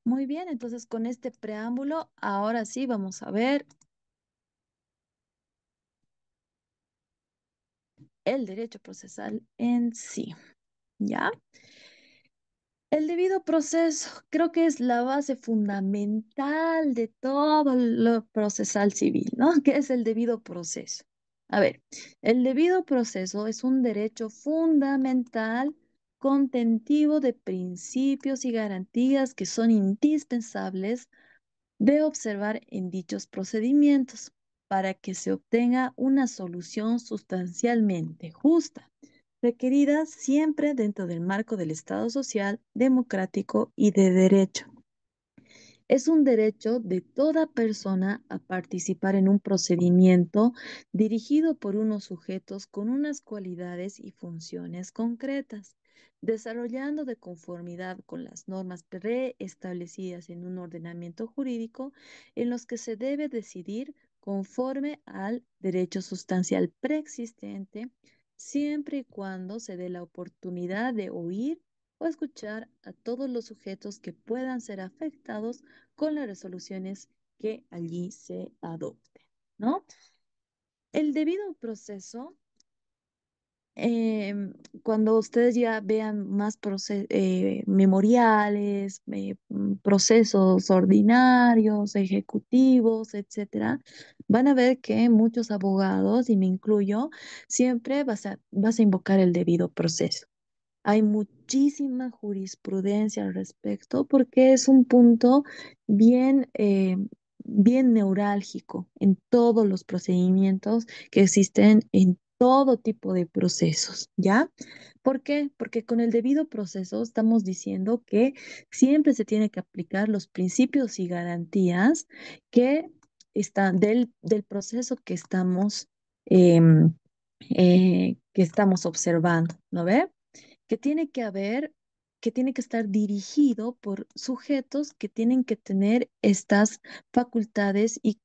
Muy bien, entonces con este preámbulo, ahora sí vamos a ver el derecho procesal en sí. ¿Ya? El debido proceso creo que es la base fundamental de todo lo procesal civil, ¿no? ¿Qué es el debido proceso? A ver, el debido proceso es un derecho fundamental contentivo de principios y garantías que son indispensables de observar en dichos procedimientos para que se obtenga una solución sustancialmente justa, requerida siempre dentro del marco del Estado social, democrático y de derecho. Es un derecho de toda persona a participar en un procedimiento dirigido por unos sujetos con unas cualidades y funciones concretas, desarrollando de conformidad con las normas preestablecidas en un ordenamiento jurídico en los que se debe decidir conforme al derecho sustancial preexistente, siempre y cuando se dé la oportunidad de oír o escuchar a todos los sujetos que puedan ser afectados con las resoluciones que allí se adopten, ¿no? El debido proceso, cuando ustedes ya vean más memoriales, procesos ordinarios, ejecutivos, etcétera, van a ver que muchos abogados, y me incluyo, siempre vas a invocar el debido proceso. Hay muchísima jurisprudencia al respecto porque es un punto bien, bien neurálgico en todos los procedimientos que existen en todo tipo de procesos, ¿ya? ¿Por qué? Porque con el debido proceso estamos diciendo que siempre se tiene que aplicar los principios y garantías que están del proceso que estamos observando, ¿no ve? Que tiene que haber, que tiene que estar dirigido por sujetos que tienen que tener estas facultades y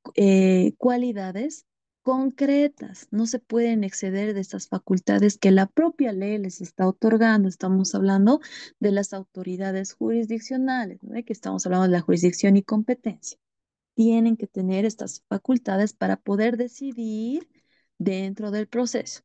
cualidades concretas. No se pueden exceder de estas facultades que la propia ley les está otorgando. Estamos hablando de las autoridades jurisdiccionales, ¿no? Que estamos hablando de la jurisdicción y competencia. Tienen que tener estas facultades para poder decidir dentro del proceso,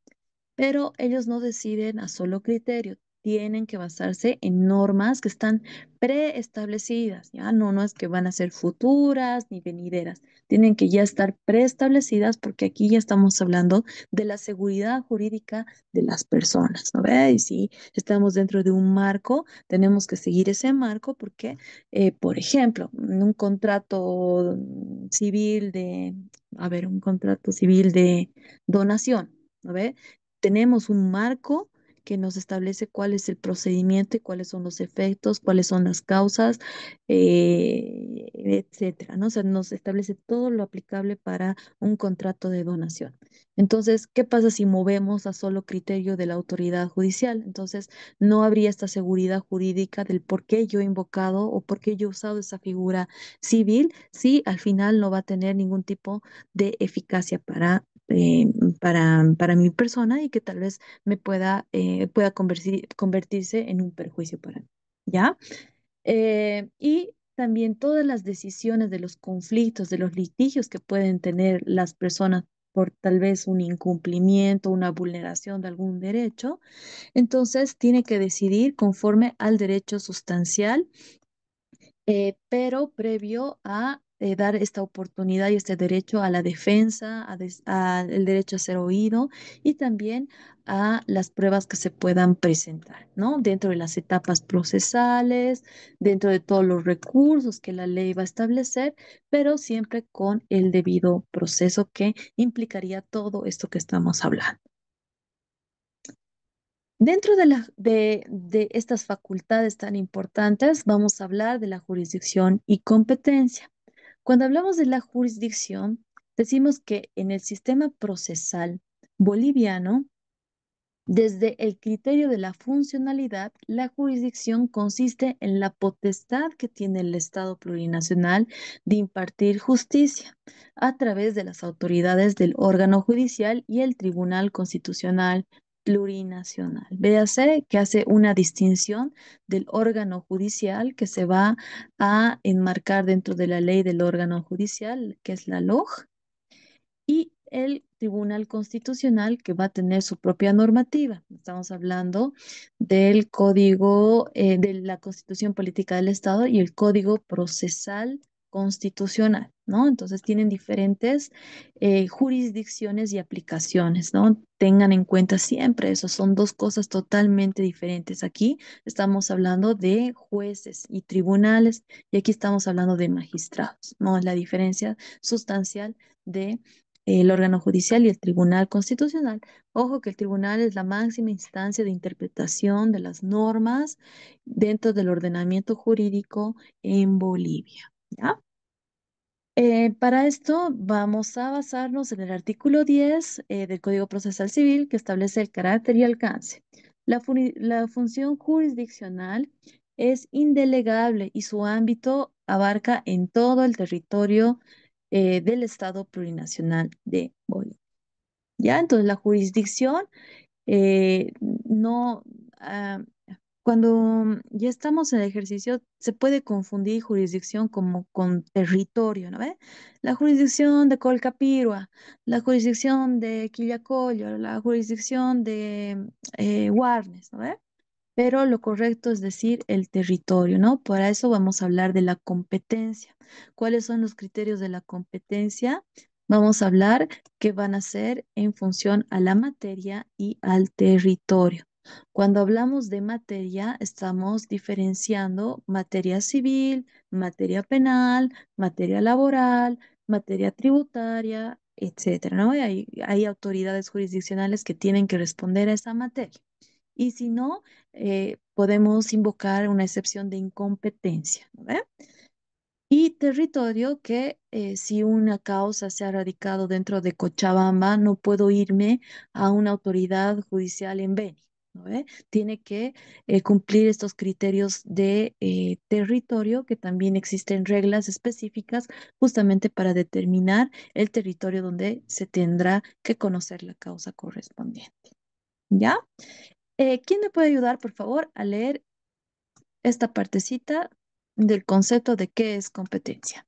pero ellos no deciden a solo criterio, tienen que basarse en normas que están preestablecidas, ¿ya? No, no es que van a ser futuras ni venideras, tienen que ya estar preestablecidas porque aquí ya estamos hablando de la seguridad jurídica de las personas, ¿no ve? Y si estamos dentro de un marco, tenemos que seguir ese marco porque, por ejemplo, en un contrato civil un contrato civil de donación, ¿no ve? Tenemos un marco que nos establece cuál es el procedimiento y cuáles son los efectos, cuáles son las causas, etcétera, ¿no? O sea, nos establece todo lo aplicable para un contrato de donación. Entonces, ¿qué pasa si movemos a solo criterio de la autoridad judicial? Entonces, no habría esta seguridad jurídica del por qué yo he invocado o por qué yo he usado esa figura civil si al final no va a tener ningún tipo de eficacia eh, para mi persona y que tal vez pueda convertirse en un perjuicio para mí, ¿ya? Y también todas las decisiones de los conflictos, de los litigios que pueden tener las personas por tal vez un incumplimiento, una vulneración de algún derecho, entonces tiene que decidir conforme al derecho sustancial, pero previo a dar esta oportunidad y este derecho a la defensa, a el derecho a ser oído y también a las pruebas que se puedan presentar, ¿no? Dentro de las etapas procesales, dentro de todos los recursos que la ley va a establecer, pero siempre con el debido proceso que implicaría todo esto que estamos hablando. Dentro de estas facultades tan importantes, vamos a hablar de la jurisdicción y competencia. Cuando hablamos de la jurisdicción, decimos que en el sistema procesal boliviano, desde el criterio de la funcionalidad, la jurisdicción consiste en la potestad que tiene el Estado plurinacional de impartir justicia a través de las autoridades del órgano judicial y el Tribunal Constitucional Plurinacional. Véase que hace una distinción del órgano judicial que se va a enmarcar dentro de la ley del órgano judicial, que es la LOJ, y el Tribunal Constitucional que va a tener su propia normativa. Estamos hablando del Código de la Constitución Política del Estado y el Código Procesal Constitucional, ¿no? Entonces tienen diferentes jurisdicciones y aplicaciones, ¿no? Tengan en cuenta siempre eso, son dos cosas totalmente diferentes. Aquí estamos hablando de jueces y tribunales y aquí estamos hablando de magistrados, ¿no? Es la diferencia sustancial de el órgano judicial y el Tribunal Constitucional. Ojo que el tribunal es la máxima instancia de interpretación de las normas dentro del ordenamiento jurídico en Bolivia, ¿ya? Para esto vamos a basarnos en el artículo 10 del Código Procesal Civil que establece el carácter y alcance. La función jurisdiccional es indelegable y su ámbito abarca en todo el territorio del Estado plurinacional de Bolivia. ¿Ya? Entonces la jurisdicción no, ah, cuando ya estamos en el ejercicio, se puede confundir jurisdicción como con territorio, ¿no ve? La jurisdicción de Colcapirua, la jurisdicción de Quillacollo, la jurisdicción de Guarnes, ¿no ve? Pero lo correcto es decir el territorio, ¿no? Para eso vamos a hablar de la competencia. ¿Cuáles son los criterios de la competencia? Vamos a hablar que van a ser en función a la materia y al territorio. Cuando hablamos de materia, estamos diferenciando materia civil, materia penal, materia laboral, materia tributaria, etcétera, ¿no? Y hay autoridades jurisdiccionales que tienen que responder a esa materia. Y si no, podemos invocar una excepción de incompetencia, ¿no ve? Y territorio que si una causa se ha radicado dentro de Cochabamba, no puedo irme a una autoridad judicial en Beni, ¿no ve? Tiene que cumplir estos criterios de territorio, que también existen reglas específicas justamente para determinar el territorio donde se tendrá que conocer la causa correspondiente. ¿Ya? ¿Quién me puede ayudar, por favor, a leer esta partecita del concepto de qué es competencia?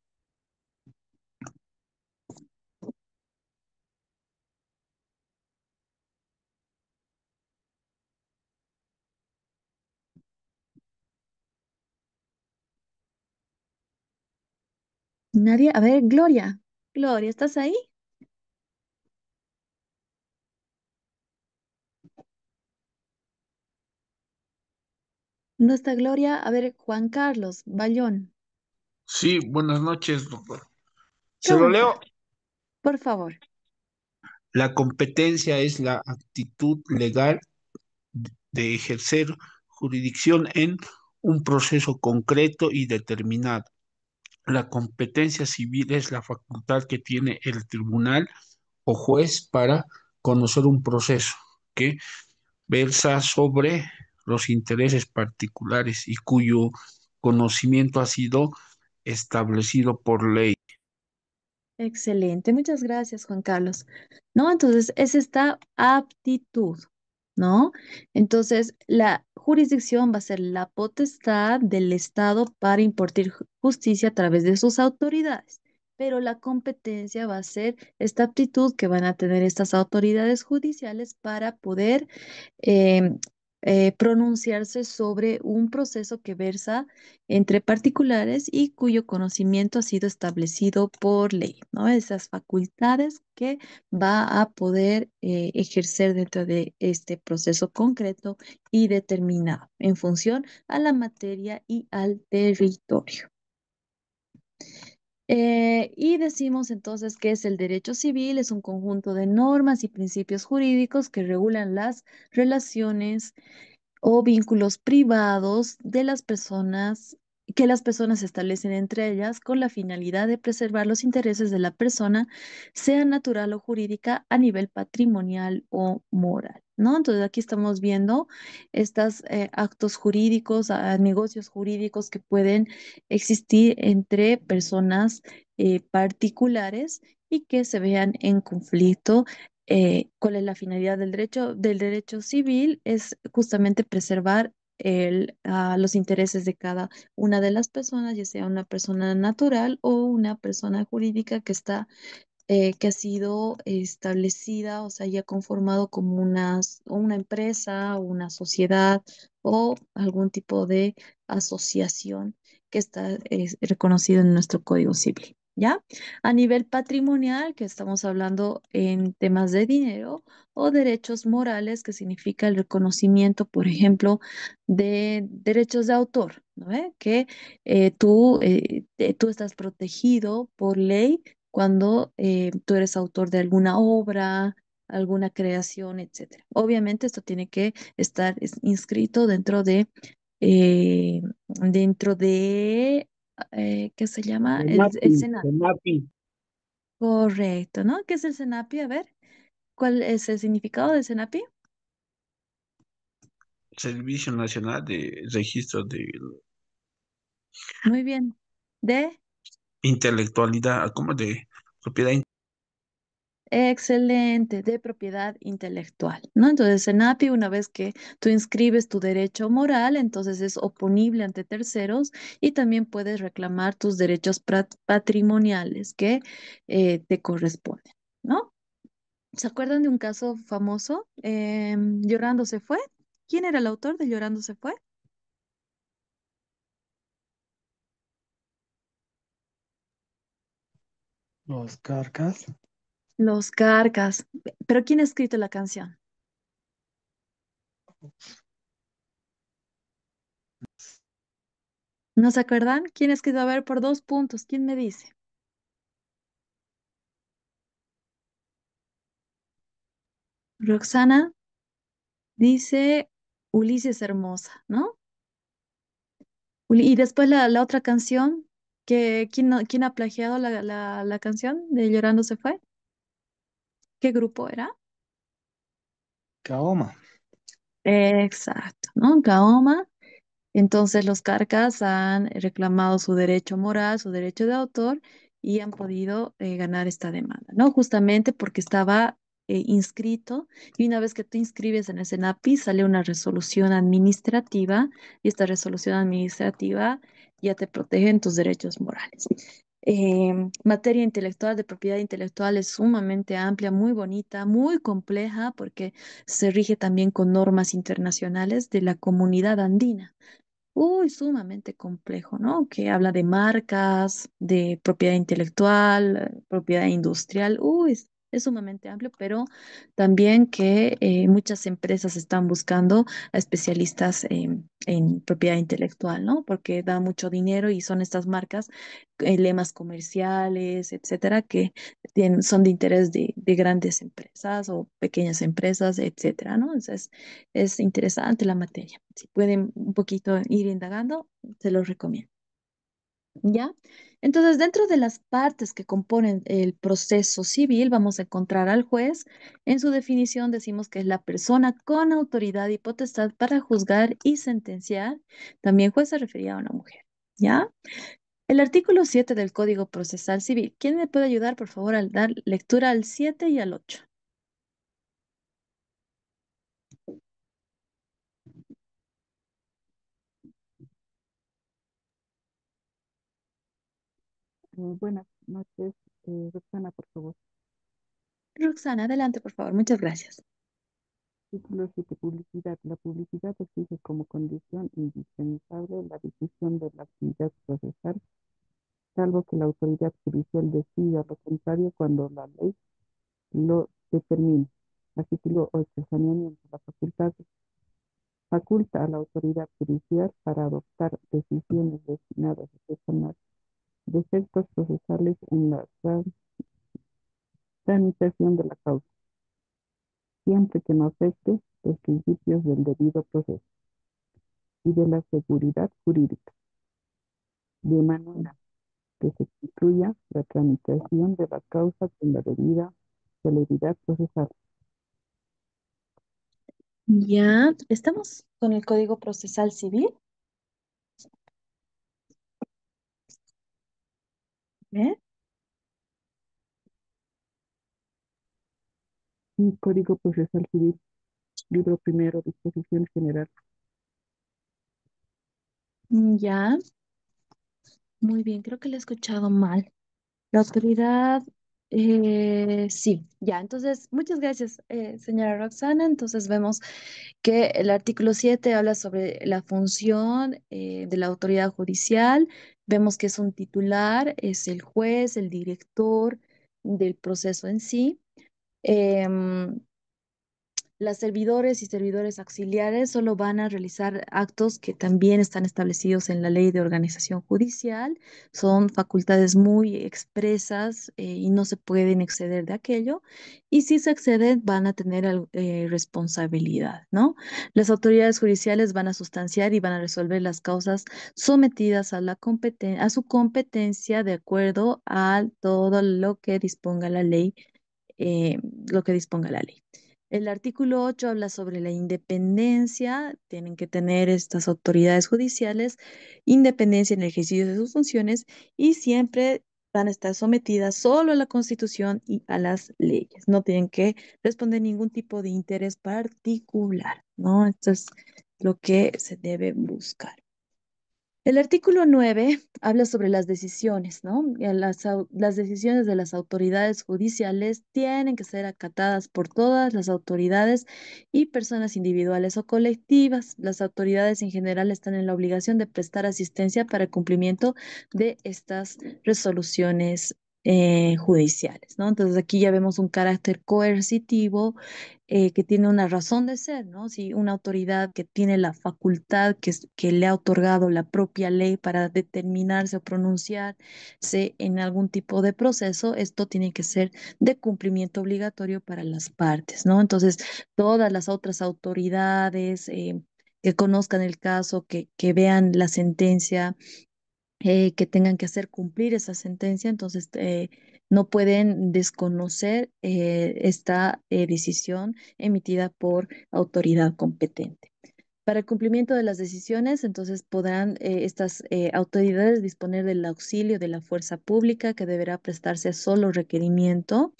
Nadie, a ver, Gloria. Gloria, ¿estás ahí? ¿No está Gloria? A ver, Juan Carlos Bayón,
Sí, buenas noches, doctor. Se
¿cómo
lo
está?
leo.
Por favor.
La competencia es la actitud legal de ejercer jurisdicción en un proceso concreto y determinado. La competencia civil es la facultad que tiene el tribunal o juez para conocer un proceso que versa sobre los intereses particulares y cuyo conocimiento ha sido establecido por ley.
Excelente, muchas gracias, Juan Carlos. ¿No? Entonces, es esta aptitud, ¿no? Entonces, la jurisdicción va a ser la potestad del Estado para impartir justicia a través de sus autoridades, pero la competencia va a ser esta aptitud que van a tener estas autoridades judiciales para poder em, pronunciarse sobre un proceso que versa entre particulares y cuyo conocimiento ha sido establecido por ley, ¿no? Esas facultades que va a poder ejercer dentro de este proceso concreto y determinado en función a la materia y al territorio. Y decimos entonces que es el derecho civil, es un conjunto de normas y principios jurídicos que regulan las relaciones o vínculos privados de las personas que las personas establecen entre ellas con la finalidad de preservar los intereses de la persona, sea natural o jurídica, a nivel patrimonial o moral, ¿no? Entonces aquí estamos viendo estos actos jurídicos, negocios jurídicos que pueden existir entre personas particulares y que se vean en conflicto. ¿Cuál es la finalidad del derecho civil? Es justamente preservar los intereses de cada una de las personas, ya sea una persona natural o una persona jurídica que está que ha sido establecida, o sea, ya conformado como una empresa, una sociedad o algún tipo de asociación que está reconocido en nuestro Código Civil. ¿Ya? A nivel patrimonial, que estamos hablando en temas de dinero o derechos morales, que significa el reconocimiento, por ejemplo, de derechos de autor, ¿no ve? Que tú estás protegido por ley cuando tú eres autor de alguna obra, alguna creación, etcétera. Obviamente esto tiene que estar inscrito dentro de, ¿qué se llama? El
Senapi,
SENAPI.
Senapi,
Correcto, ¿no? ¿Qué es el SENAPI? A ver, ¿cuál es el significado del SENAPI?
Servicio Nacional de Registro de
Muy bien. ¿De?
Intelectualidad, ¿cómo de propiedad?
Excelente, de propiedad intelectual, ¿no? Entonces, SENAPI, una vez que tú inscribes tu derecho moral, entonces es oponible ante terceros y también puedes reclamar tus derechos patrimoniales que te corresponden, ¿no? ¿Se acuerdan de un caso famoso? Llorando se fue. ¿Quién era el autor de Llorando se fue?
Los Carcas,
Los Carcas. ¿Pero quién ha escrito la canción? ¿No se acuerdan? ¿Quién ha escrito? A ver, por 2 puntos. ¿Quién me dice? Roxana dice Ulises Hermosa, ¿no? Y después la otra canción, ¿quién ha plagiado la canción de Llorando se fue? ¿Qué grupo era?
Kaoma.
Exacto, ¿no? Kaoma. Entonces los Carcas han reclamado su derecho moral, su derecho de autor y han podido ganar esta demanda, ¿no? Justamente porque estaba inscrito y una vez que tú inscribes en el SENAPI sale una resolución administrativa y esta resolución administrativa ya te protege en tus derechos morales. Materia intelectual, de propiedad intelectual es sumamente amplia, muy bonita, muy compleja porque se rige también con normas internacionales de la comunidad andina. Uy, sumamente complejo, ¿no? Que habla de marcas, de propiedad intelectual, propiedad industrial. Uy, es sumamente amplio, pero también que muchas empresas están buscando a especialistas en propiedad intelectual, ¿no? Porque da mucho dinero y son estas marcas, lemas comerciales, etcétera, que son de interés de grandes empresas o pequeñas empresas, etcétera, ¿no? Entonces, es interesante la materia. Si pueden un poquito ir indagando, se los recomiendo. ¿Ya? Entonces, dentro de las partes que componen el proceso civil, vamos a encontrar al juez. En su definición decimos que es la persona con autoridad y potestad para juzgar y sentenciar. También juez se refería a una mujer. ¿Ya? El artículo 7 del Código Procesal Civil. ¿Quién me puede ayudar, por favor, al dar lectura al 7 y al 8?
Buenas noches, Roxana, por favor.
Roxana, adelante, por favor. Muchas gracias.
Título 7, publicidad. La publicidad exige como condición indispensable la difusión de la actividad procesal, salvo que la autoridad judicial decida lo contrario cuando la ley lo determine. Artículo 8, saneamiento. La facultad faculta a la autoridad judicial para adoptar decisiones destinadas a sanar defectos procesales en la tramitación de la causa, siempre que no afecte los principios del debido proceso y de la seguridad jurídica, de manera que se concluya la tramitación de la causa con la debida celeridad procesal.
Ya, estamos con el Código Procesal Civil. ¿Eh?
Y Código Procesal Civil, libro primero, disposición general.
Ya, muy bien, creo que le he escuchado mal. La autoridad Sí, ya, entonces, muchas gracias, señora Roxana. Entonces vemos que el artículo 7 habla sobre la función de la autoridad judicial. Vemos que es un titular, es el juez, el director del proceso en sí. Em, Las servidores y servidores auxiliares solo van a realizar actos que también están establecidos en la Ley de Organización Judicial. Son facultades muy expresas y no se pueden exceder de aquello. Y si se exceden, van a tener responsabilidad, ¿no? Las autoridades judiciales van a sustanciar y van a resolver las causas sometidas a a su competencia de acuerdo a todo lo que disponga la ley, eh, lo que disponga la ley. El artículo 8 habla sobre la independencia. Tienen que tener estas autoridades judiciales independencia en el ejercicio de sus funciones y siempre van a estar sometidas solo a la Constitución y a las leyes. No tienen que responder ningún tipo de interés particular, ¿no? Esto es lo que se debe buscar. El artículo 9 habla sobre las decisiones, ¿no? Las decisiones de las autoridades judiciales tienen que ser acatadas por todas las autoridades y personas individuales o colectivas. Las autoridades en general están en la obligación de prestar asistencia para el cumplimiento de estas resoluciones judiciales, ¿no? Entonces aquí ya vemos un carácter coercitivo que tiene una razón de ser, ¿no? Si una autoridad que tiene la facultad que le ha otorgado la propia ley para determinarse o pronunciarse en algún tipo de proceso, esto tiene que ser de cumplimiento obligatorio para las partes, ¿no? Entonces, todas las otras autoridades que conozcan el caso, que vean la sentencia, que tengan que hacer cumplir esa sentencia, entonces no pueden desconocer esta decisión emitida por autoridad competente. Para el cumplimiento de las decisiones, entonces podrán estas autoridades disponer del auxilio de la fuerza pública que deberá prestarse a solo requerimiento,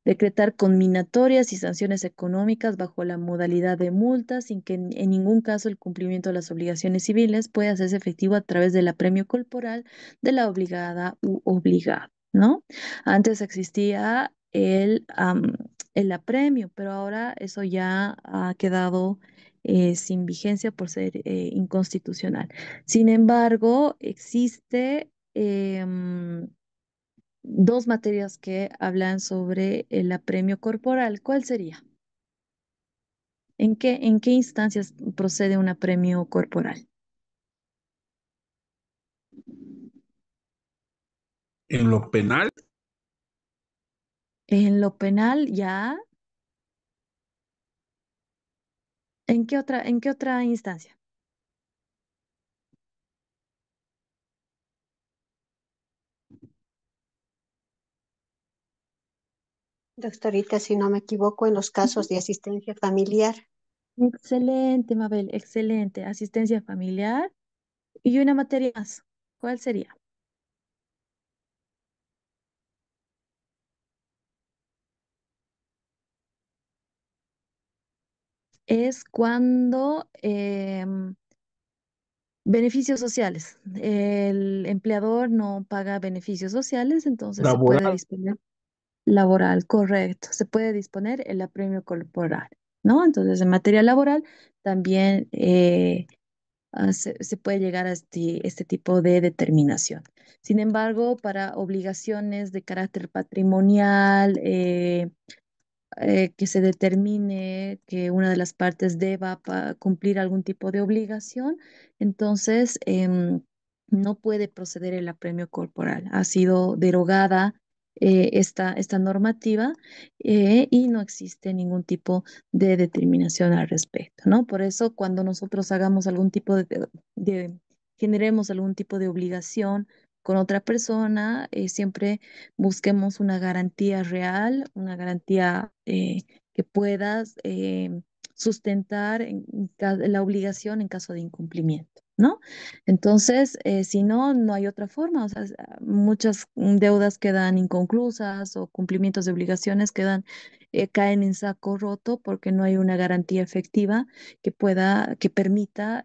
decretar conminatorias y sanciones económicas bajo la modalidad de multas, sin que en ningún caso el cumplimiento de las obligaciones civiles pueda hacerse efectivo a través del apremio corporal de la obligada u obligado, ¿no? Antes existía el apremio, pero ahora eso ya ha quedado sin vigencia por ser inconstitucional. Sin embargo, existe dos materias que hablan sobre el apremio corporal. ¿Cuál sería? En qué instancias procede un apremio corporal?
En lo penal,
En lo penal, ya. En qué otra instancia?
Doctorita, si no me equivoco, en los
Ujú.
casos de asistencia familiar.
Excelente, Mabel, excelente. Asistencia familiar. Y una materia más. ¿Cuál sería? Es cuando beneficios sociales. El empleador no paga beneficios sociales, entonces se puede
laboral,
disponer. Laboral, correcto. Se puede disponer el apremio corporal, ¿no? Entonces, en materia laboral también se puede llegar a este tipo de determinación. Sin embargo, para obligaciones de carácter patrimonial, que se determine que una de las partes deba cumplir algún tipo de obligación, entonces no puede proceder el apremio corporal. Ha sido derogada esta normativa y no existe ningún tipo de determinación al respecto, ¿no? Por eso, cuando nosotros hagamos algún tipo generemos algún tipo de obligación con otra persona, siempre busquemos una garantía real, una garantía que puedas sustentar la obligación en caso de incumplimiento, ¿no? Entonces, si no, no hay otra forma. O sea, muchas deudas quedan inconclusas o cumplimientos de obligaciones caen en saco roto porque no hay una garantía efectiva que permita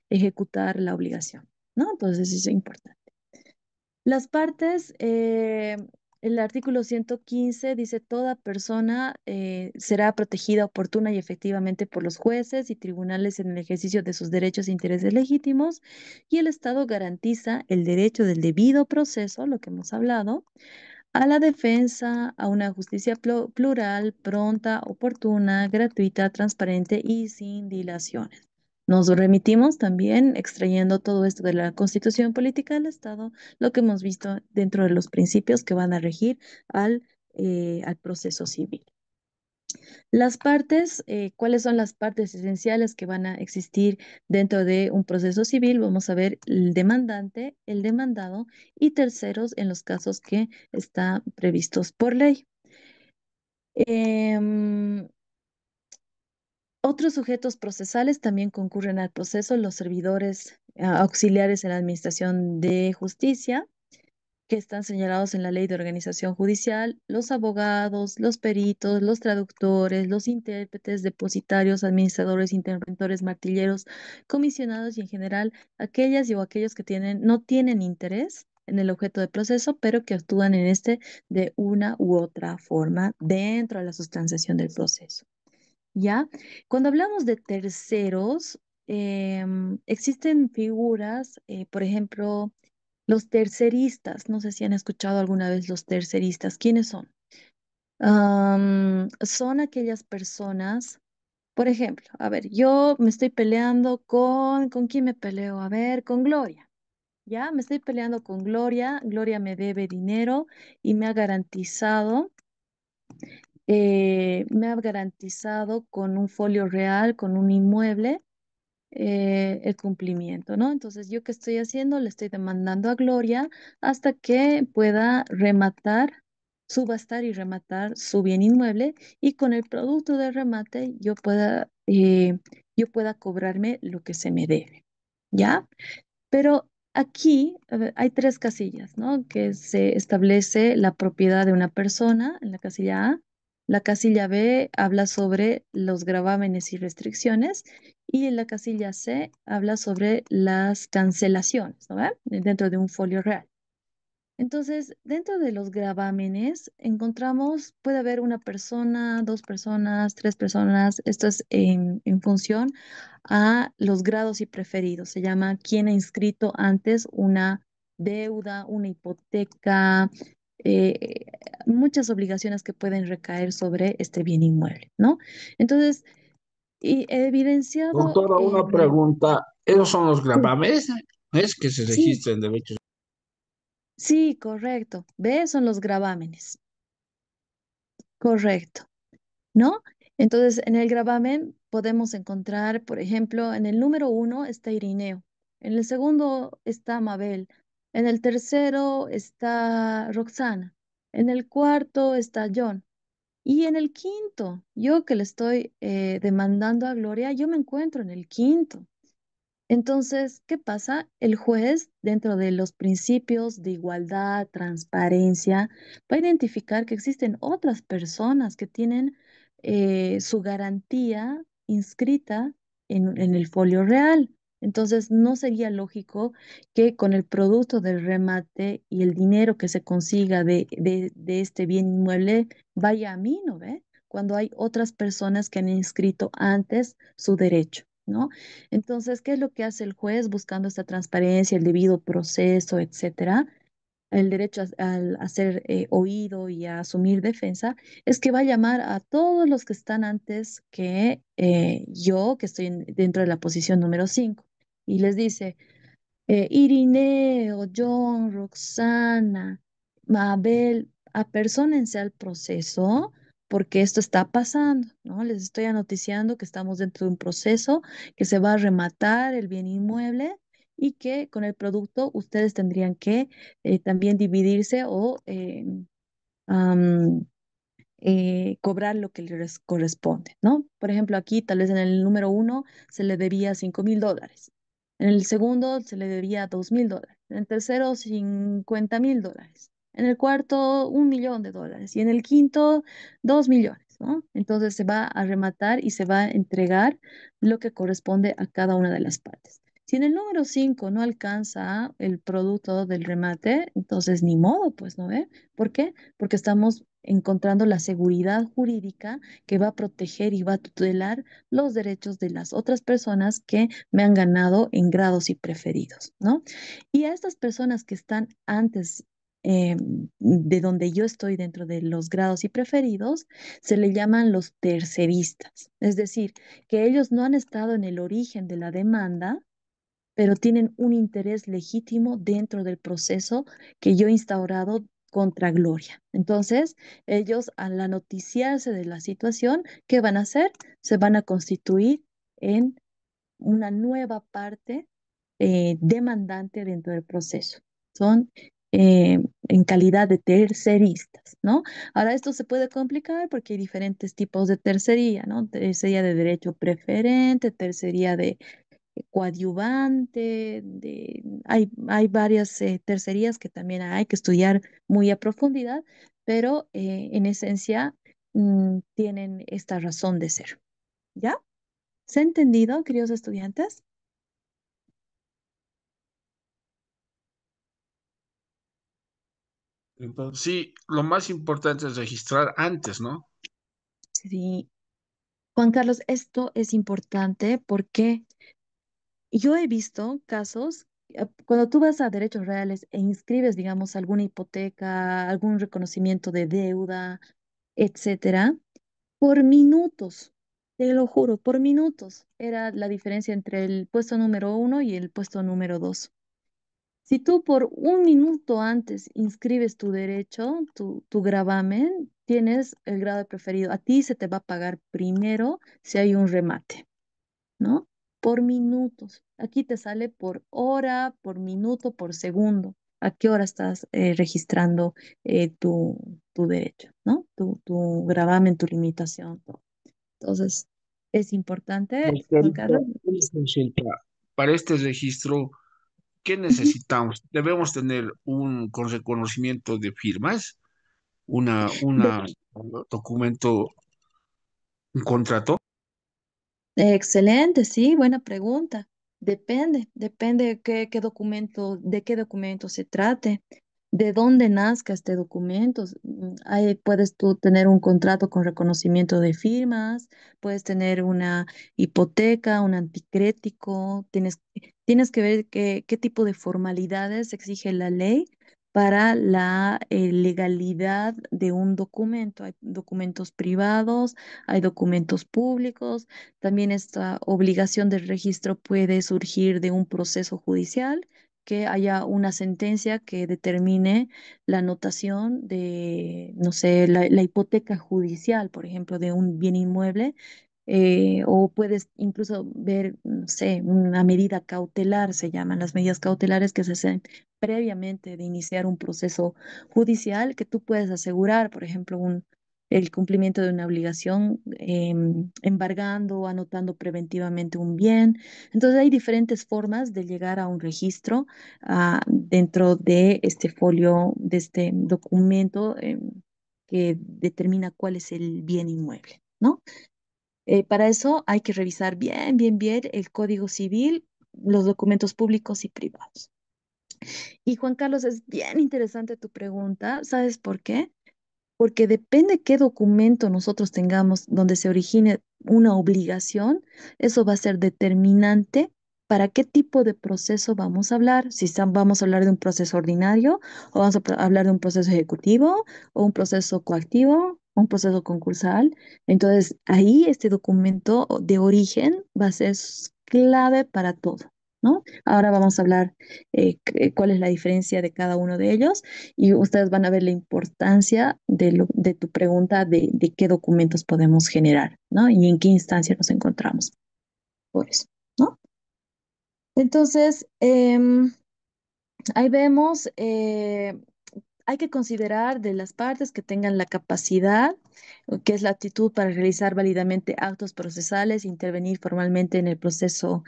ejecutar la obligación, ¿no? Entonces, eso es importante. Las partes El artículo 115 dice, toda persona será protegida oportuna y efectivamente por los jueces y tribunales en el ejercicio de sus derechos e intereses legítimos, y el Estado garantiza el derecho del debido proceso, lo que hemos hablado, a la defensa, a una justicia plural, pronta, oportuna, gratuita, transparente y sin dilaciones. Nos remitimos también, extrayendo todo esto de la Constitución Política del Estado, lo que hemos visto dentro de los principios que van a regir al proceso civil. Las partes, ¿cuáles son las partes esenciales que van a existir dentro de un proceso civil? Vamos a ver el demandante, el demandado y terceros en los casos que están previstos por ley. Em, Otros sujetos procesales también concurren al proceso, los servidores auxiliares en la administración de justicia, que están señalados en la Ley de Organización Judicial, los abogados, los peritos, los traductores, los intérpretes, depositarios, administradores, interventores, martilleros, comisionados y en general aquellas o aquellos que no tienen interés en el objeto de proceso, pero que actúan en este de una u otra forma dentro de la sustanciación del proceso. ¿Ya? Cuando hablamos de terceros, existen figuras, por ejemplo, los terceristas. No sé si han escuchado alguna vez los terceristas. ¿Quiénes son? Son aquellas personas, por ejemplo, a ver, yo me estoy peleando ¿con quién me peleo? A ver, con Gloria. Ya, me estoy peleando con Gloria. Gloria me debe dinero y me ha garantizado con un folio real, con un inmueble, el cumplimiento, ¿no? Entonces, ¿yo qué estoy haciendo? Le estoy demandando a Gloria hasta que pueda subastar y rematar su bien inmueble y con el producto del remate yo pueda cobrarme lo que se me debe, ¿ya? Pero aquí a ver, hay tres casillas, ¿no? Que se establece la propiedad de una persona en la casilla A. La casilla B habla sobre los gravámenes y restricciones. Y en la casilla C habla sobre las cancelaciones, ¿no ve? Dentro de un folio real. Entonces, dentro de los gravámenes encontramos, puede haber una persona, dos personas, tres personas. Esto es en función a los grados y preferidos. Se llama quién ha inscrito antes una deuda, una hipoteca, eh, muchas obligaciones que pueden recaer sobre este bien inmueble, ¿no? Entonces, y evidenciado
Doctora, una
en...
pregunta. ¿Esos son los
Sí,
gravames? ¿Es que se
sí,
registran derechos?
sí, correcto. B son los gravámenes. Correcto. ¿No? Entonces, en el gravamen podemos encontrar, por ejemplo, en el número 1 está Irineo, en el segundo está Mabel, en el tercero está Roxana, en el cuarto está John y en el quinto, yo que le estoy demandando a Gloria, yo me encuentro en el quinto. Entonces, ¿qué pasa? El juez, dentro de los principios de igualdad, transparencia, va a identificar que existen otras personas que tienen su garantía inscrita en el folio real. Entonces, no sería lógico que con el producto del remate y el dinero que se consiga de este bien inmueble vaya a mí, ¿no ve? Cuando hay otras personas que han inscrito antes su derecho, ¿no? Entonces, ¿qué es lo que hace el juez buscando esta transparencia, el debido proceso, etcétera? El derecho a ser oído y a asumir defensa, es que va a llamar a todos los que están antes que yo, que estoy dentro de la posición número 5, y les dice, Irineo, John, Roxana, Mabel, apersónense al proceso porque esto está pasando, ¿no? Les estoy anoticiando que estamos dentro de un proceso que se va a rematar el bien inmueble y que con el producto ustedes tendrían que también dividirse o am, cobrar lo que les corresponde, ¿no? Por ejemplo, aquí tal vez en el número 1 se le debía $5.000. En el segundo se le debía $2.000. En el tercero, $50.000. En el cuarto, $1.000.000. Y en el quinto, 2 millones, ¿no? Entonces se va a rematar y se va a entregar lo que corresponde a cada una de las partes. Si en el número 5 no alcanza el producto del remate, entonces ni modo, pues, ¿no ve? ¿Por qué? Porque estamos encontrando la seguridad jurídica que va a proteger y va a tutelar los derechos de las otras personas que me han ganado en grados y preferidos, ¿no? Y a estas personas que están antes de donde yo estoy dentro de los grados y preferidos, se le llaman los terceristas. Es decir, que ellos no han estado en el origen de la demanda, pero tienen un interés legítimo dentro del proceso que yo he instaurado contra Gloria. Entonces, ellos al noticiarse de la situación, ¿qué van a hacer? Se van a constituir en una nueva parte demandante dentro del proceso. Son en calidad de terceristas, ¿no? Ahora, esto se puede complicar porque hay diferentes tipos de tercería, ¿no? Tercería de derecho preferente, tercería de coadyuvante, hay varias tercerías que también hay que estudiar muy a profundidad, pero en esencia tienen esta razón de ser. ¿Ya? ¿Se ha entendido, queridos estudiantes?
Entonces, sí, lo más importante es registrar antes, ¿no?
Sí. Juan Carlos, esto es importante porque yo he visto casos, cuando tú vas a derechos reales e inscribes, digamos, alguna hipoteca, algún reconocimiento de deuda, etcétera, por minutos, te lo juro, por minutos era la diferencia entre el puesto número 1 y el puesto número 2. Si tú por un minuto antes inscribes tu derecho, tu gravamen, tienes el grado de preferido. A ti se te va a pagar primero si hay un remate, ¿no? Por minutos. Aquí te sale por hora, por minuto, por segundo. ¿A qué hora estás registrando tu derecho, ¿no? Tu gravamen, tu limitación, todo. Entonces, es importante, Juan
Doctorita,
Carlos.
una consulta. Para este registro, ¿qué
Ujú.
necesitamos? ¿Debemos tener un con reconocimiento de firmas?
De-
Una documento, un contrato?
Excelente, sí, buena pregunta. Depende de de qué documento se trate, de dónde nazca este documento. Ahí puedes tú tener un contrato con reconocimiento de firmas, puedes tener una hipoteca, un anticrético, tienes que ver qué tipo de formalidades exige la ley para la legalidad de un documento. Hay documentos privados, hay documentos públicos. También esta obligación del registro puede surgir de un proceso judicial, que haya una sentencia que determine la anotación de, no sé, la hipoteca judicial, por ejemplo, de un bien inmueble. O puedes incluso ver, no sé, una medida cautelar, se llaman las medidas cautelares que se hacen previamente de iniciar un proceso judicial, que tú puedes asegurar, por ejemplo, el cumplimiento de una obligación, embargando o anotando preventivamente un bien. Entonces hay diferentes formas de llegar a un registro dentro de este folio, de este documento que determina cuál es el bien inmueble, ¿no? Para eso hay que revisar bien el Código Civil, los documentos públicos y privados. Y Juan Carlos, es bien interesante tu pregunta. ¿Sabes por qué? Porque depende qué documento nosotros tengamos donde se origine una obligación, eso va a ser determinante para qué tipo de proceso vamos a hablar. Si vamos a hablar de un proceso ordinario, o vamos a hablar de un proceso ejecutivo, o un proceso coactivo, o un proceso concursal. Entonces, ahí este documento de origen va a ser clave para todo, ¿no? Ahora vamos a hablar cuál es la diferencia de cada uno de ellos y ustedes van a ver la importancia de tu pregunta de qué documentos podemos generar, ¿no? Y en qué instancia nos encontramos por eso, ¿no? Entonces, ahí vemos, hay que considerar de las partes que tengan la capacidad, que es la aptitud para realizar válidamente actos procesales, intervenir formalmente en el proceso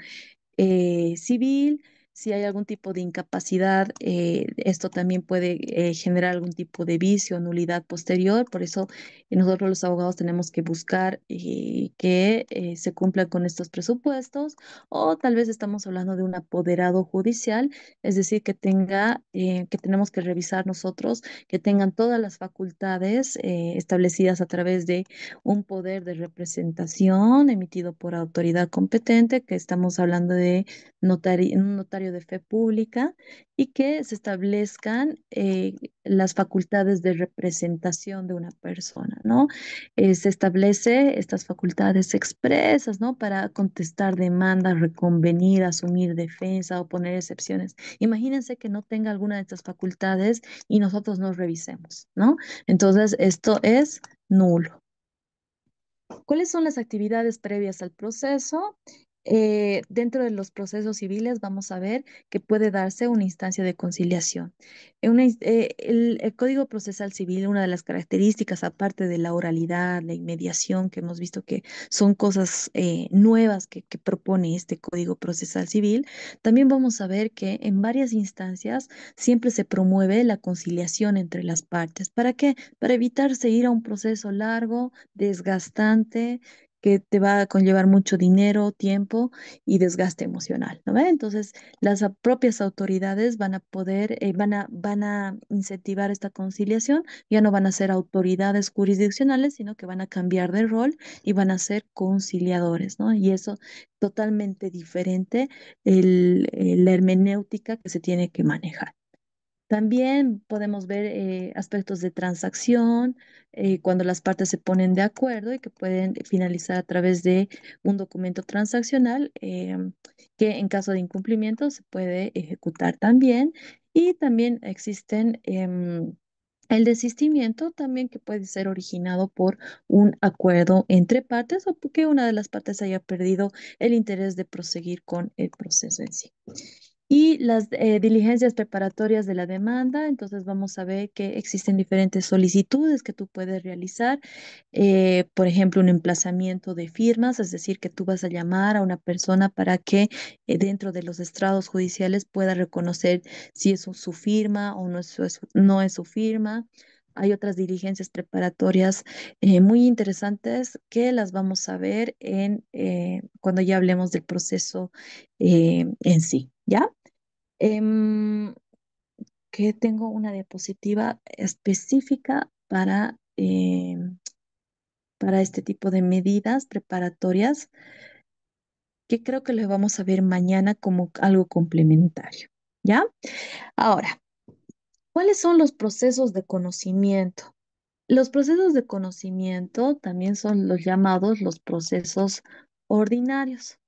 civil, Si hay algún tipo de incapacidad, esto también puede generar algún tipo de vicio o nulidad posterior. Por eso nosotros los abogados tenemos que buscar que se cumplan con estos presupuestos, o tal vez estamos hablando de un apoderado judicial, es decir, que tenemos que revisar nosotros, que tengan todas las facultades establecidas a través de un poder de representación emitido por autoridad competente, que estamos hablando de un notario de fe pública, y que se establezcan las facultades de representación de una persona, ¿no? Se establece estas facultades expresas, ¿no? Para contestar demandas, reconvenir, asumir defensa o poner excepciones. Imagínense que no tenga alguna de estas facultades y nosotros no revisemos, ¿no? Entonces, esto es nulo. ¿Cuáles son las actividades previas al proceso? Dentro de los procesos civiles vamos a ver que puede darse una instancia de conciliación. El Código Procesal Civil, una de las características, aparte de la oralidad, la inmediación, que hemos visto que son cosas nuevas que propone este Código Procesal Civil, también vamos a ver que en varias instancias siempre se promueve la conciliación entre las partes. ¿Para qué? Para evitar seguir a un proceso largo, desgastante, que te va a conllevar mucho dinero, tiempo y desgaste emocional, ¿no ve? Entonces, las propias autoridades van a poder, van a incentivar esta conciliación, ya no van a ser autoridades jurisdiccionales, sino que van a cambiar de rol y van a ser conciliadores, ¿no? Y eso totalmente diferente la hermenéutica que se tiene que manejar. También podemos ver aspectos de transacción, cuando las partes se ponen de acuerdo y que pueden finalizar a través de un documento transaccional, que en caso de incumplimiento se puede ejecutar también. Y también existen el desistimiento también, que puede ser originado por un acuerdo entre partes, o porque una de las partes haya perdido el interés de proseguir con el proceso en sí. Y las diligencias preparatorias de la demanda, entonces vamos a ver que existen diferentes solicitudes que tú puedes realizar. Por ejemplo, un emplazamiento de firmas, es decir, que tú vas a llamar a una persona para que dentro de los estrados judiciales pueda reconocer si es su firma o no es su firma. Hay otras diligencias preparatorias muy interesantes que las vamos a ver cuando ya hablemos del proceso en sí, ¿ya? Em, que tengo una diapositiva específica para este tipo de medidas preparatorias, que creo que le vamos a ver mañana como algo complementario, ¿ya? Ahora, ¿cuáles son los procesos de conocimiento? Los procesos de conocimiento también son los llamados los procesos ordinarios.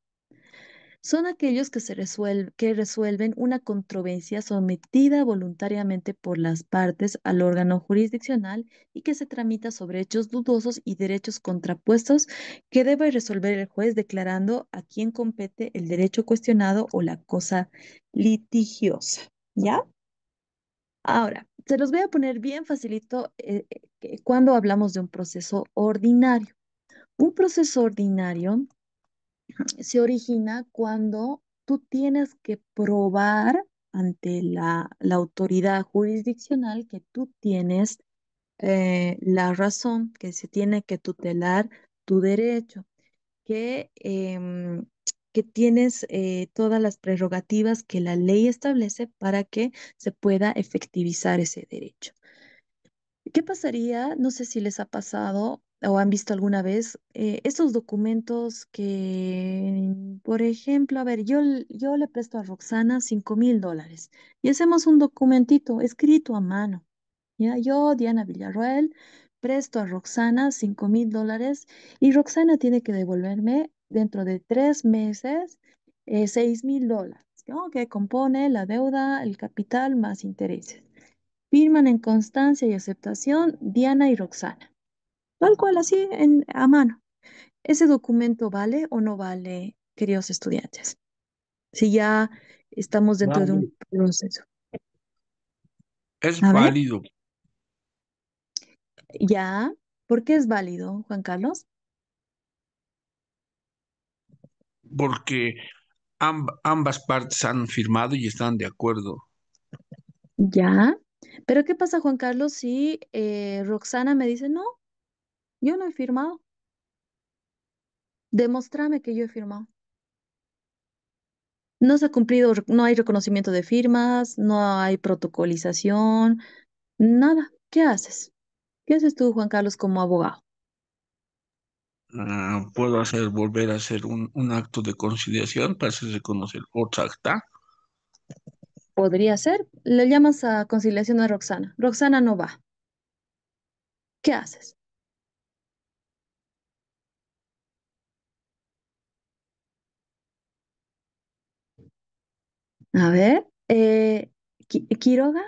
Son aquellos que resuelven una controversia sometida voluntariamente por las partes al órgano jurisdiccional y que se tramita sobre hechos dudosos y derechos contrapuestos, que debe resolver el juez declarando a quién compete el derecho cuestionado o la cosa litigiosa. ¿Ya? Ahora, se los voy a poner bien facilito cuando hablamos de un proceso ordinario. Un proceso ordinario se origina cuando tú tienes que probar ante la autoridad jurisdiccional que tú tienes la razón, que se tiene que tutelar tu derecho, que tienes todas las prerrogativas que la ley establece para que se pueda efectivizar ese derecho. ¿Qué pasaría? No sé si les ha pasado o han visto alguna vez estos documentos que, por ejemplo, a ver, yo le presto a Roxana $5,000 y hacemos un documentito escrito a mano. ¿Ya? Yo, Diana Villarroel, presto a Roxana $5,000 y Roxana tiene que devolverme dentro de 3 meses $6,000, ¿no? Que compone la deuda, el capital más intereses. Firman en constancia y aceptación Diana y Roxana. Tal cual, así a mano. ¿Ese documento vale o no vale, queridos estudiantes? Si ya estamos dentro de un
Vale.
proceso.
Es
A ver,
válido
ya. ¿Por qué es válido, Juan Carlos?
porque Ambas partes han firmado y están de acuerdo.
¿Ya? Pero ¿qué pasa, Juan Carlos, si Roxana me dice, no, yo no he firmado? Demostrame que yo he firmado. No se ha cumplido, no hay reconocimiento de firmas, no hay protocolización, nada. ¿Qué haces? ¿Qué haces tú, Juan Carlos, como abogado?
Puedo volver a hacer un acto de conciliación para hacer reconocer otra acta.
Podría ser, le llamas a conciliación a Roxana. Roxana no va. ¿Qué haces? A ver, Quiroga,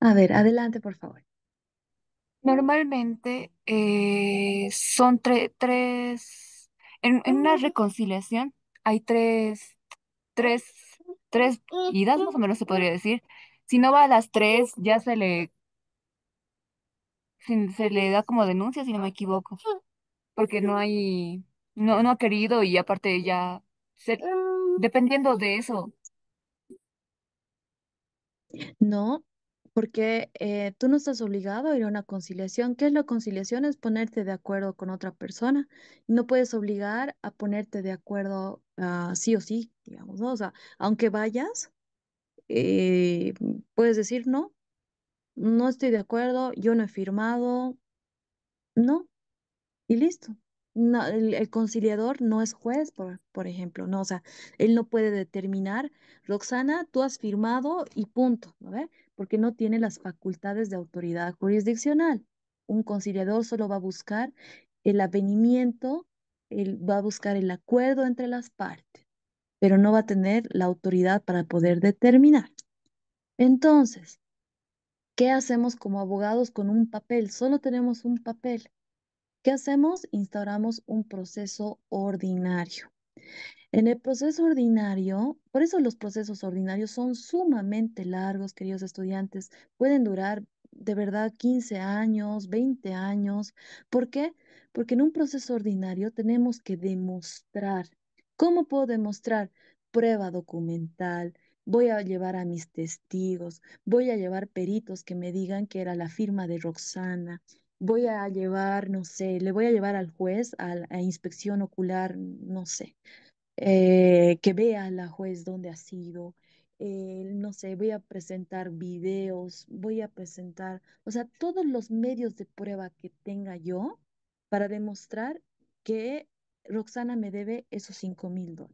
a ver, adelante, por favor.
Normalmente son en una reconciliación hay tres, tres idas, más o menos se podría decir. Si no va a las tres, ya se le da como denuncia, si no me equivoco, porque no ha querido y aparte se- dependiendo de eso.
No, porque tú no estás obligado a ir a una conciliación. ¿Qué es la conciliación? Es ponerte de acuerdo con otra persona. No puedes obligar a ponerte de acuerdo sí o sí, digamos, ¿no? O sea, aunque vayas, eh, puedes decir no, no estoy de acuerdo, yo no he firmado, no. Y listo. No, el conciliador no es juez, por ejemplo, no, o sea, él no puede determinar, Roxana, tú has firmado y punto, ¿no ve? Porque no tiene las facultades de autoridad jurisdiccional. Un conciliador solo va a buscar el avenimiento, él va a buscar el acuerdo entre las partes, pero no va a tener la autoridad para poder determinar. Entonces, ¿qué hacemos como abogados con un papel? Solo tenemos un papel. ¿Qué hacemos? Instauramos un proceso ordinario. En el proceso ordinario, por eso los procesos ordinarios son sumamente largos, queridos estudiantes, pueden durar de verdad 15 años, 20 años. ¿Por qué? Porque en un proceso ordinario tenemos que demostrar. ¿Cómo puedo demostrar? Prueba documental. Voy a llevar a mis testigos, voy a llevar peritos que me digan que era la firma de Roxana, voy a llevar, no sé, le voy a llevar al juez a inspección ocular, no sé, que vea la juez dónde ha sido, no sé, voy a presentar videos, voy a presentar, o sea, todos los medios de prueba que tenga yo para demostrar que Roxana me debe esos $5,000.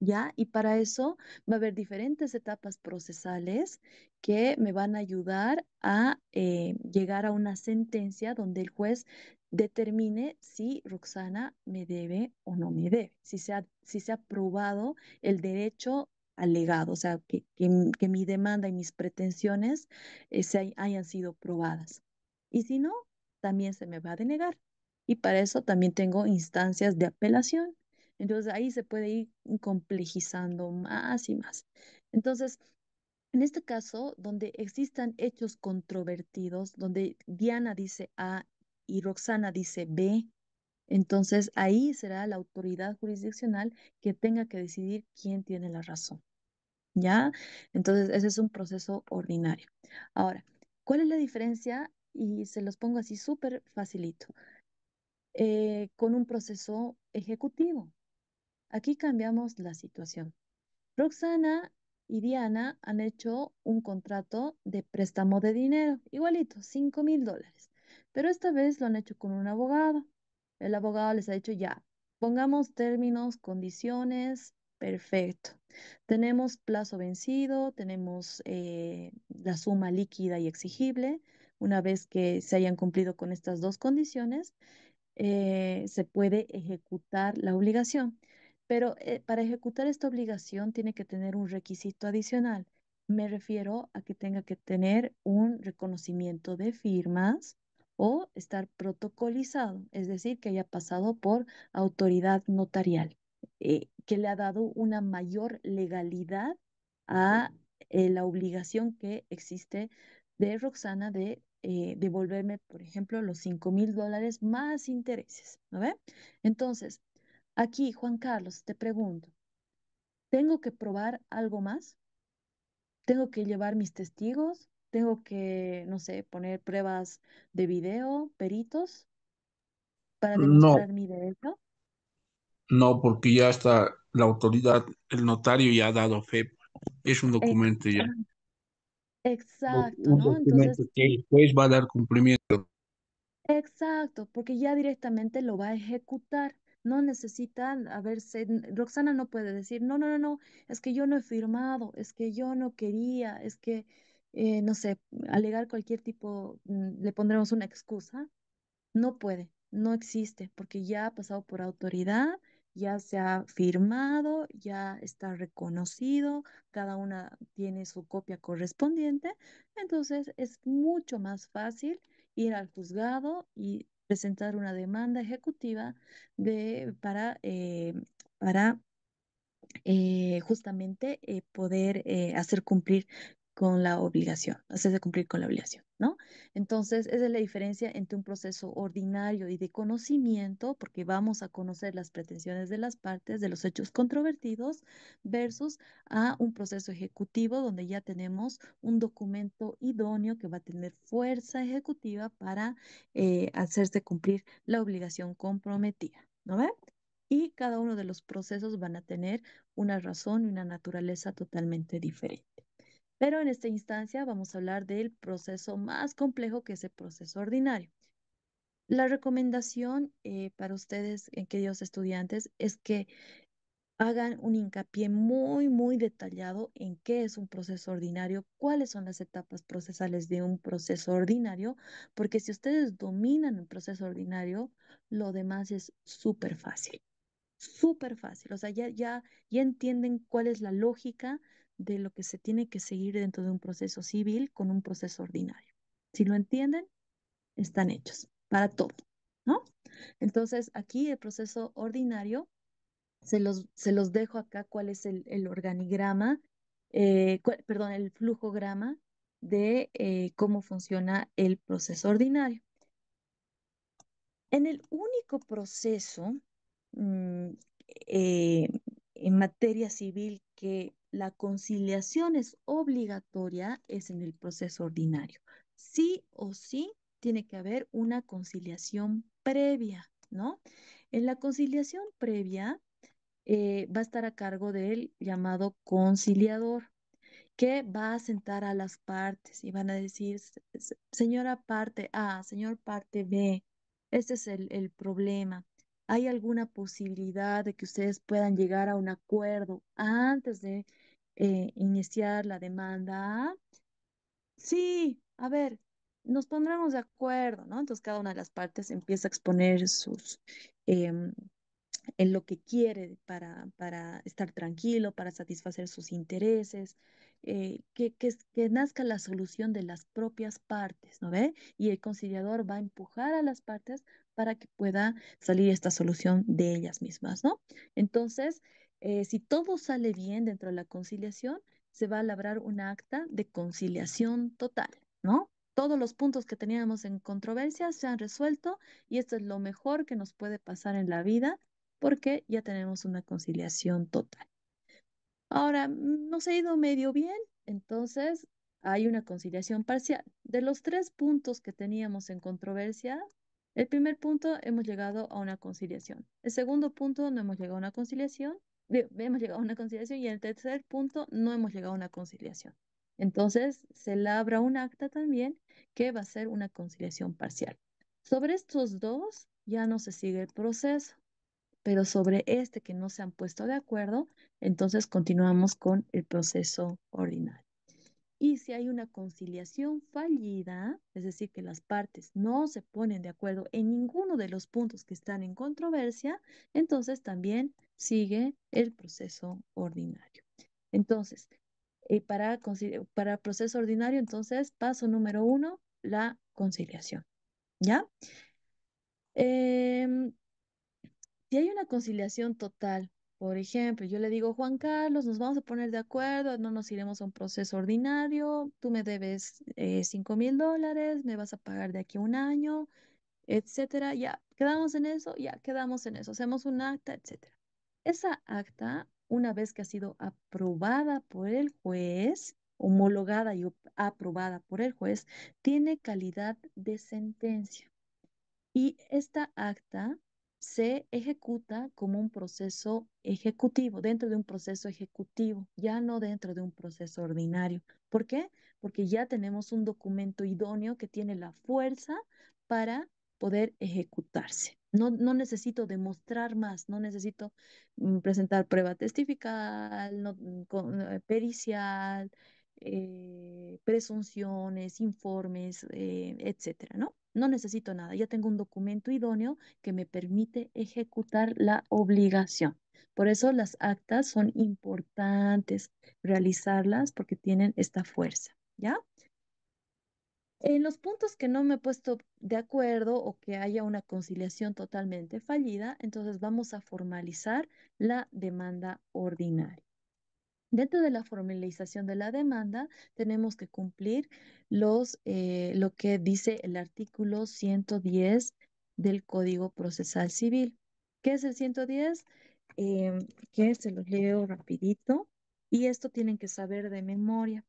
¿Ya? Y para eso va a haber diferentes etapas procesales que me van a ayudar a llegar a una sentencia donde el juez determine si Roxana me debe o no me debe, si se ha probado el derecho alegado, o sea, que mi demanda y mis pretensiones hayan sido probadas. Y si no, también se me va a denegar. Y para eso también tengo instancias de apelación. Entonces ahí se puede ir complejizando más y más. Entonces, en este caso, donde existan hechos controvertidos, donde Diana dice A y Roxana dice B, entonces ahí será la autoridad jurisdiccional que tenga que decidir quién tiene la razón. ¿Ya? Entonces, ese es un proceso ordinario. Ahora, ¿cuál es la diferencia? Y se los pongo así súper facilito. Con un proceso ejecutivo. Aquí cambiamos la situación. Roxana y Diana han hecho un contrato de préstamo de dinero, igualito, $5,000. Pero esta vez lo han hecho con un abogado. El abogado les ha dicho, ya, pongamos términos, condiciones, perfecto. Tenemos plazo vencido, tenemos la suma líquida y exigible. Una vez que se hayan cumplido con estas dos condiciones, se puede ejecutar la obligación. Pero para ejecutar esta obligación tiene que tener un requisito adicional. Me refiero a que tenga que tener un reconocimiento de firmas o estar protocolizado, es decir, que haya pasado por autoridad notarial, que le ha dado una mayor legalidad a la obligación que existe de Roxana de devolverme, por ejemplo, los $5,000 más intereses, ¿no ve? Entonces, Aquí, Juan Carlos, te pregunto, ¿tengo que probar algo más? ¿Tengo que llevar mis testigos? ¿Tengo que, no sé, poner pruebas de video, peritos, para
No,
demostrar mi derecho?
no, porque ya está la autoridad, el notario ya ha dado fe. Es un documento ya.
Exacto, exacto,
Un
¿no? Entonces,
documento que el juez va a dar cumplimiento.
exacto, porque ya directamente lo va a ejecutar. No necesitan, a ver, Roxana no puede decir, no, no, no, no, es que yo no he firmado, es que yo no quería, es que, no sé, alegar cualquier tipo, le pondremos una excusa. No puede, no existe, porque ya ha pasado por autoridad, ya se ha firmado, ya está reconocido, cada una tiene su copia correspondiente, entonces es mucho más fácil ir al juzgado y presentar una demanda ejecutiva para justamente poder hacer cumplir con la obligación, hacerse cumplir con la obligación, ¿no? Entonces, esa es la diferencia entre un proceso ordinario y de conocimiento, porque vamos a conocer las pretensiones de las partes, de los hechos controvertidos, versus a un proceso ejecutivo donde ya tenemos un documento idóneo que va a tener fuerza ejecutiva para hacerse cumplir la obligación comprometida, ¿no ve? Y cada uno de los procesos van a tener una razón y una naturaleza totalmente diferente. Pero en esta instancia vamos a hablar del proceso más complejo, que es el proceso ordinario. La recomendación para ustedes, queridos estudiantes, es que hagan un hincapié muy, muy detallado en qué es un proceso ordinario, cuáles son las etapas procesales de un proceso ordinario, porque si ustedes dominan el proceso ordinario, lo demás es súper fácil. Súper fácil, o sea, ya entienden cuál es la lógica de lo que se tiene que seguir dentro de un proceso civil con un proceso ordinario. Si lo entienden, están hechos para todo, ¿no? Entonces, aquí el proceso ordinario, se los dejo acá cuál es el organigrama, perdón, el flujograma de cómo funciona el proceso ordinario. En el único proceso mm, eh, en materia civil que la conciliación es obligatoria es en el proceso ordinario. Sí o sí tiene que haber una conciliación previa, ¿no? En la conciliación previa va a estar a cargo del llamado conciliador, que va a sentar a las partes y van a decir, Señora parte A, señor parte B, este es el problema. ¿Hay alguna posibilidad de que ustedes puedan llegar a un acuerdo antes de iniciar la demanda A? Sí, a ver, nos pondremos de acuerdo, ¿no? Entonces cada una de las partes empieza a exponer em, en lo que quiere para estar tranquilo, para satisfacer sus intereses, que nazca la solución de las propias partes, ¿no ve? Y el conciliador va a empujar a las partes para que pueda salir esta solución de ellas mismas, ¿no? Entonces, si todo sale bien dentro de la conciliación, se va a labrar un acta de conciliación total, ¿no? Todos los puntos que teníamos en controversia se han resuelto y esto es lo mejor que nos puede pasar en la vida porque ya tenemos una conciliación total. Ahora, nos ha ido medio bien, entonces hay una conciliación parcial. De los tres puntos que teníamos en controversia, el primer punto hemos llegado a una conciliación. El segundo punto no hemos llegado a una conciliación, hemos llegado a una conciliación y el tercer punto no hemos llegado a una conciliación. Entonces, se labra un acta también que va a ser una conciliación parcial. Sobre estos dos ya no se sigue el proceso, pero sobre este que no se han puesto de acuerdo, entonces continuamos con el proceso ordinario. Y si hay una conciliación fallida, es decir, que las partes no se ponen de acuerdo en ninguno de los puntos que están en controversia, entonces también sigue el proceso ordinario. Entonces, para proceso ordinario, entonces, paso número uno, la conciliación. ¿Ya? Em, si hay una conciliación total, por ejemplo, yo le digo, Juan Carlos, nos vamos a poner de acuerdo, no nos iremos a un proceso ordinario, tú me debes $5,000, me vas a pagar de aquí a un año, etcétera. Ya, quedamos en eso, ya quedamos en eso. Hacemos un acta, etcétera. Esa acta, una vez que ha sido aprobada por el juez, homologada y aprobada por el juez, tiene calidad de sentencia. Y esta acta se ejecuta como un proceso ejecutivo, dentro de un proceso ejecutivo, ya no dentro de un proceso ordinario. ¿Por qué? Porque ya tenemos un documento idóneo que tiene la fuerza para poder ejecutarse. No necesito demostrar más, no necesito presentar prueba testifical, pericial, presunciones, informes, etcétera, ¿no? No necesito nada, ya tengo un documento idóneo que me permite ejecutar la obligación. Por eso las actas son importantes realizarlas porque tienen esta fuerza, ¿ya? En los puntos que no me he puesto de acuerdo o que haya una conciliación totalmente fallida, entonces vamos a formalizar la demanda ordinaria. Dentro de la formalización de la demanda, tenemos que cumplir lo que dice el artículo 110 del Código Procesal Civil. ¿Qué es el 110? Que se los leo rapidito y esto tienen que saber de memoria.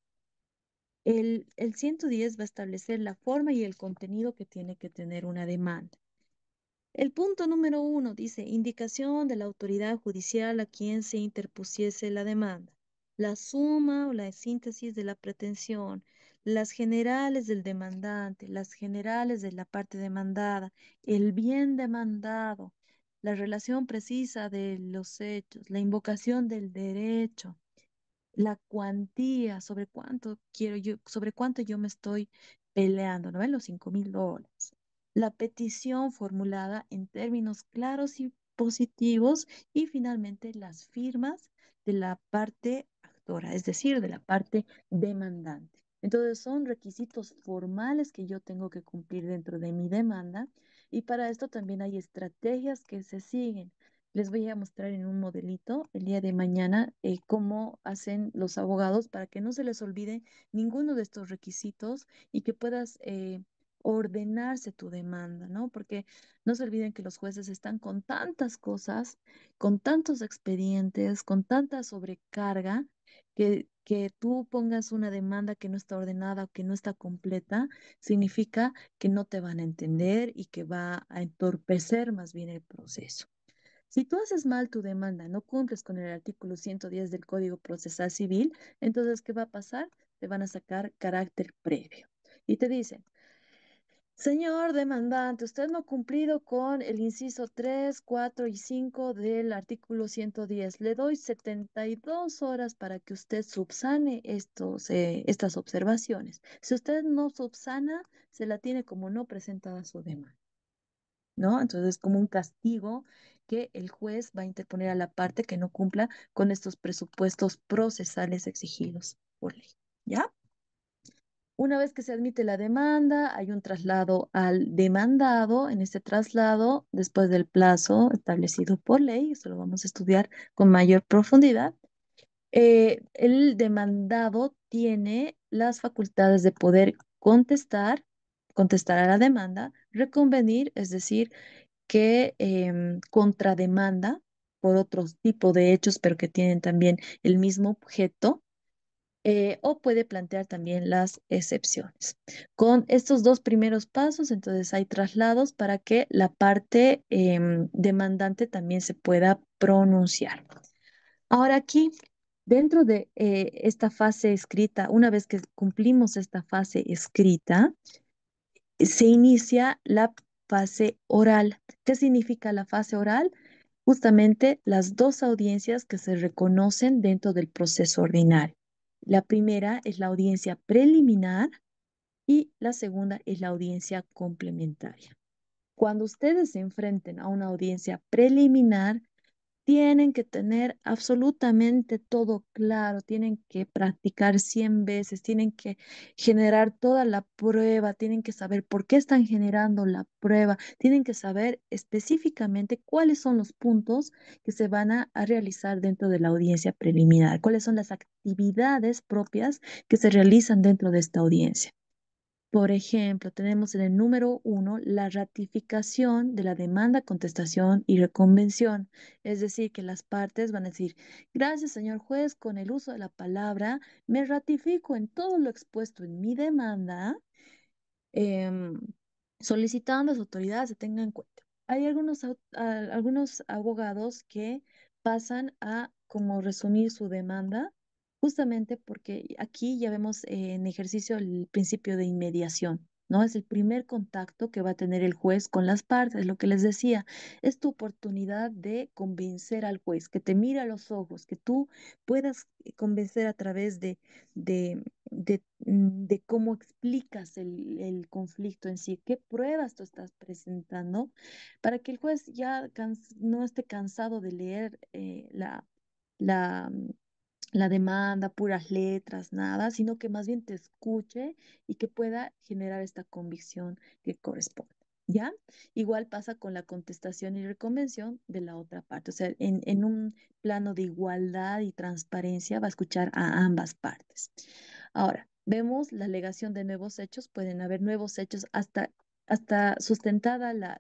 El 110 va a establecer la forma y el contenido que tiene que tener una demanda. El punto número 1 dice indicación de la autoridad judicial a quien se interpusiese la demanda. La suma o la síntesis de la pretensión, las generales del demandante, las generales de la parte demandada, el bien demandado, la relación precisa de los hechos, la invocación del derecho, la cuantía, sobre cuánto yo me estoy peleando, ¿no? En los $5,000. La petición formulada en términos claros y positivos y finalmente las firmas de la parte actora, es decir, de la parte demandante. Entonces son requisitos formales que yo tengo que cumplir dentro de mi demanda y para esto también hay estrategias que se siguen. Les voy a mostrar en un modelito el día de mañana cómo hacen los abogados para que no se les olvide ninguno de estos requisitos y que puedas ordenarse tu demanda, ¿no? Porque no se olviden que los jueces están con tantas cosas, con tantos expedientes, con tanta sobrecarga, que tú pongas una demanda que no está ordenada o que no está completa, significa que no te van a entender y que va a entorpecer más bien el proceso. Si tú haces mal tu demanda, no cumples con el artículo 110 del Código Procesal Civil, entonces, ¿qué va a pasar? Te van a sacar carácter previo. Y te dicen, señor demandante, usted no ha cumplido con el inciso 3, 4 y 5 del artículo 110. Le doy 72 horas para que usted subsane estas observaciones. Si usted no subsana, se la tiene como no presentada su demanda, ¿no? Entonces, como un castigo que el juez va a interponer a la parte que no cumpla con estos presupuestos procesales exigidos por ley, ¿ya? Una vez que se admite la demanda, hay un traslado al demandado. En este traslado, después del plazo establecido por ley, eso lo vamos a estudiar con mayor profundidad, el demandado tiene las facultades de poder contestar a la demanda, reconvenir, es decir, que contrademanda por otros tipos de hechos, pero que tienen también el mismo objeto, o puede plantear también las excepciones. Con estos dos primeros pasos, entonces hay traslados para que la parte demandante también se pueda pronunciar. Ahora aquí, dentro de esta fase escrita, una vez que cumplimos esta fase escrita, se inicia la fase oral. ¿Qué significa la fase oral? Justamente las dos audiencias que se reconocen dentro del proceso ordinario. La primera es la audiencia preliminar y la segunda es la audiencia complementaria. Cuando ustedes se enfrenten a una audiencia preliminar, tienen que tener absolutamente todo claro, tienen que practicar 100 veces, tienen que generar toda la prueba, tienen que saber por qué están generando la prueba, tienen que saber específicamente cuáles son los puntos que se van a realizar dentro de la audiencia preliminar, cuáles son las actividades propias que se realizan dentro de esta audiencia. Por ejemplo, tenemos en el número 1 la ratificación de la demanda, contestación y reconvención. Es decir, que las partes van a decir, gracias, señor juez, con el uso de la palabra, me ratifico en todo lo expuesto en mi demanda, em, solicitando a las autoridades se tengan en cuenta. Hay algunos abogados que pasan a como resumir su demanda, justamente porque aquí ya vemos en ejercicio el principio de inmediación, ¿no? Es el primer contacto que va a tener el juez con las partes, lo que les decía, es tu oportunidad de convencer al juez, que te mire a los ojos, que tú puedas convencer a través de cómo explicas el conflicto en sí, qué pruebas tú estás presentando, para que el juez ya no esté cansado de leer la, mm, la demanda, puras letras, nada, sino que más bien te escuche y que pueda generar esta convicción que corresponde. ¿Ya? Igual pasa con la contestación y reconvención de la otra parte. O sea, en un plano de igualdad y transparencia va a escuchar a ambas partes. Ahora, vemos la alegación de nuevos hechos. Pueden haber nuevos hechos hasta sustentada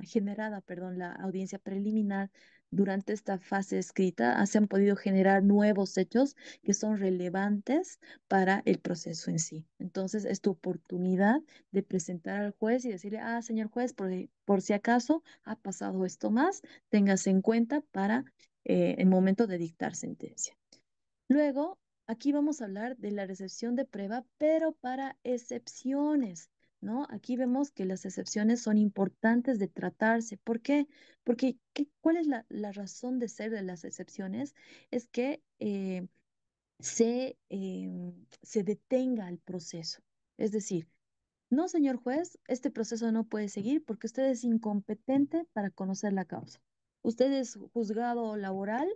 generada, perdón, la audiencia preliminar durante esta fase escrita, se han podido generar nuevos hechos que son relevantes para el proceso en sí. Entonces, es tu oportunidad de presentar al juez y decirle, señor juez, por si acaso ha pasado esto más, téngase en cuenta para el momento de dictar sentencia. Luego, aquí vamos a hablar de la recepción de prueba, pero para excepciones, ¿no? Aquí vemos que las excepciones son importantes de tratarse. ¿Por qué? Porque, ¿cuál es la razón de ser de las excepciones? Es que se detenga el proceso. Es decir, no, señor juez, este proceso no puede seguir porque usted es incompetente para conocer la causa. Usted es juzgado laboral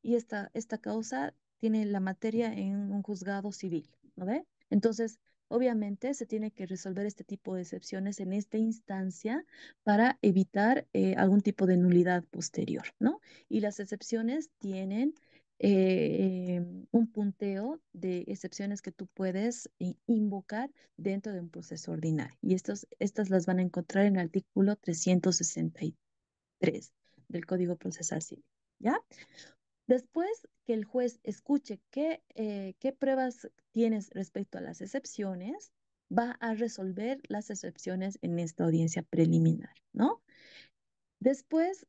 y esta causa tiene la materia en un juzgado civil, ¿no ve? Entonces, obviamente se tiene que resolver este tipo de excepciones en esta instancia para evitar algún tipo de nulidad posterior, ¿no? Y las excepciones tienen un punteo de excepciones que tú puedes invocar dentro de un proceso ordinario. Y estas las van a encontrar en el artículo 363 del Código Procesal Civil. ¿Ya? Después que el juez escuche qué pruebas tienes respecto a las excepciones, va a resolver las excepciones en esta audiencia preliminar, ¿no? Después,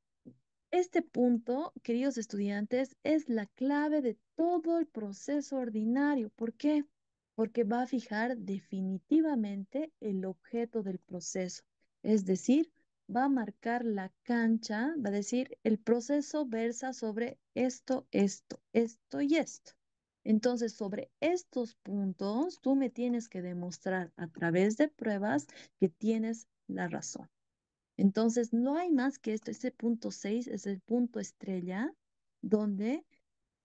este punto, queridos estudiantes, es la clave de todo el proceso ordinario. ¿Por qué? Porque va a fijar definitivamente el objeto del proceso. Es decir, va a marcar la cancha, va a decir, el proceso versa sobre esto y esto. Entonces, sobre estos puntos, tú me tienes que demostrar a través de pruebas que tienes la razón. Entonces, no hay más que esto. Ese punto 6 es el punto estrella donde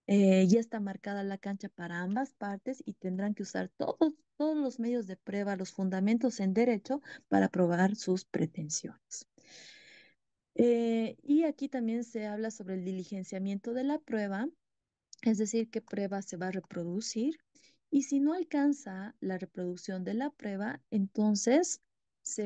ya está marcada la cancha para ambas partes y tendrán que usar todos los medios de prueba, los fundamentos en derecho para probar sus pretensiones. Y aquí también se habla sobre el diligenciamiento de la prueba, es decir, qué prueba se va a reproducir. Y si no alcanza la reproducción de la prueba, entonces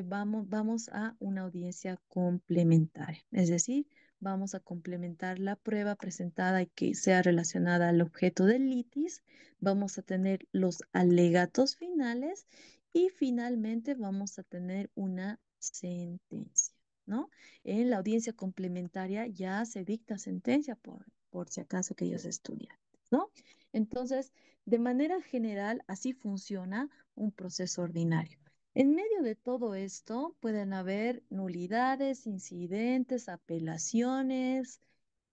vamos a una audiencia complementaria. Es decir, vamos a complementar la prueba presentada y que sea relacionada al objeto del litis. Vamos a tener los alegatos finales y finalmente vamos a tener una sentencia, ¿no? En la audiencia complementaria ya se dicta sentencia por si acaso aquellos estudiantes, ¿no? Entonces, de manera general, así funciona un proceso ordinario. En medio de todo esto pueden haber nulidades, incidentes, apelaciones,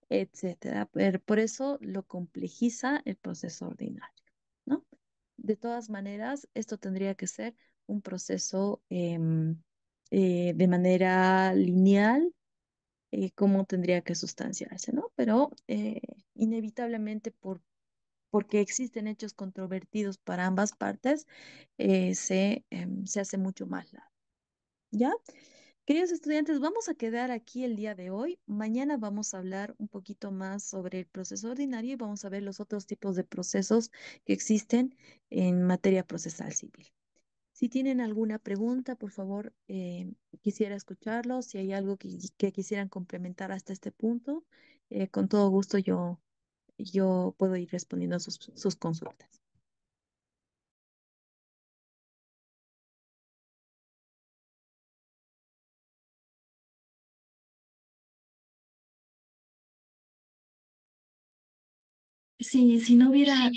etcétera. Pero por eso lo complejiza el proceso ordinario, ¿no? De todas maneras, esto tendría que ser un proceso de manera lineal, cómo tendría que sustanciarse, ¿no? Pero inevitablemente porque existen hechos controvertidos para ambas partes, se hace mucho más largo, ¿ya? Queridos estudiantes, vamos a quedar aquí el día de hoy. Mañana vamos a hablar un poquito más sobre el proceso ordinario y vamos a ver los otros tipos de procesos que existen en materia procesal civil. Si tienen alguna pregunta, por favor, quisiera escucharlos. Si hay algo que quisieran complementar hasta este punto, con todo gusto yo puedo ir respondiendo a sus consultas. Sí, si no hubiera,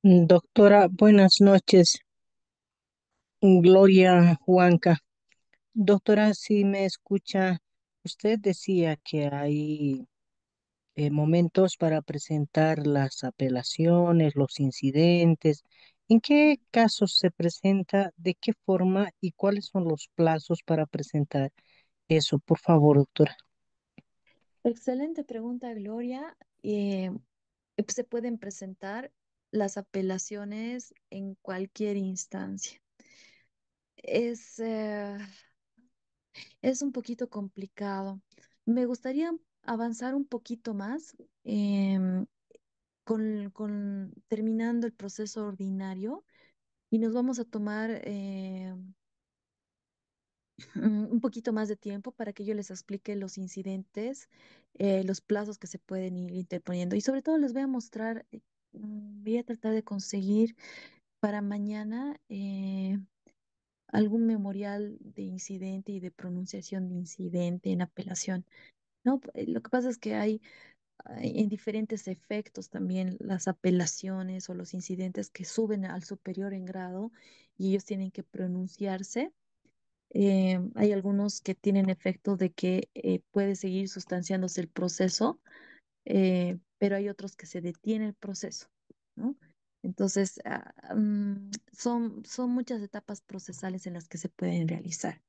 Doctora, buenas noches. Gloria Huanca. Doctora, si me escucha, usted decía que hay momentos para presentar las apelaciones, los incidentes. ¿En qué casos se presenta, de qué forma y cuáles son los plazos para presentar eso? Por favor, doctora.
excelente pregunta, Gloria. Se pueden presentar las apelaciones en cualquier instancia. Es, eh, es un poquito complicado. Me gustaría avanzar un poquito más em, terminando el proceso ordinario y nos vamos a tomar un poquito más de tiempo para que yo les explique los incidentes, los plazos que se pueden ir interponiendo y sobre todo les voy a mostrar, voy a tratar de conseguir para mañana algún memorial de incidente y de pronunciación de incidente en apelación. No, lo que pasa es que hay en diferentes efectos también las apelaciones o los incidentes que suben al superior en grado y ellos tienen que pronunciarse. Hay algunos que tienen efecto de que puede seguir sustanciándose el proceso, pero hay otros que se detiene el proceso, ¿no? Entonces, son muchas etapas procesales en las que se pueden realizar.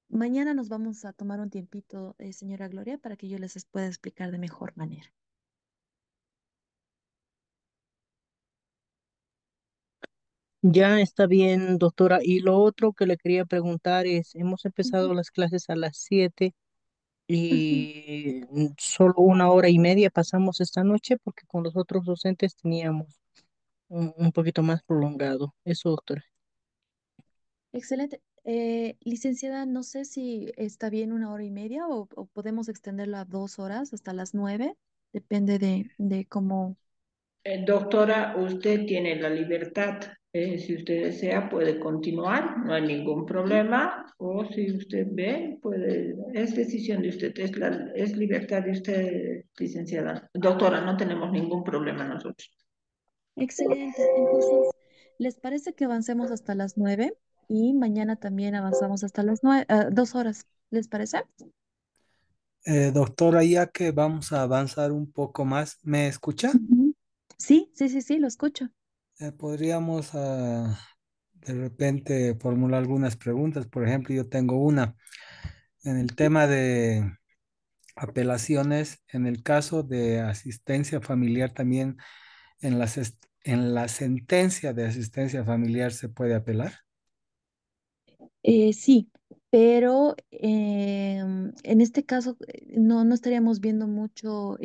Mañana nos vamos a tomar un tiempito, señora Gloria, para que yo les pueda explicar de mejor manera.
Ya está bien, doctora. Y lo otro que le quería preguntar es, hemos
Ujú,
empezado las clases a las 7
ujú.
y solo una hora y media pasamos esta noche porque con los otros docentes teníamos un poquito más prolongado. Eso, doctora.
Excelente. Licenciada, no sé si está bien una hora y media o podemos extenderlo a 2 horas hasta las 9. Depende de cómo.
Doctora, usted tiene la libertad. Si usted desea, puede continuar, no hay ningún
Ujú.
problema. O si usted ve, puede, es decisión de usted, es libertad de usted, licenciada. Doctora, no tenemos ningún problema nosotros.
Excelente. Entonces, ¿les parece que avancemos hasta las 9? Y mañana también avanzamos hasta las 9, 2 horas. ¿Les parece?
Doctora, ya que vamos a avanzar un poco más, ¿me escucha?
Ujú. Sí, sí, sí, sí, lo escucho.
Podríamos de repente formular algunas preguntas. Por ejemplo, yo tengo una en el tema de apelaciones, en el caso de asistencia familiar también, en la sentencia de asistencia familiar se puede apelar.
Sí, pero en este caso no estaríamos viendo mucho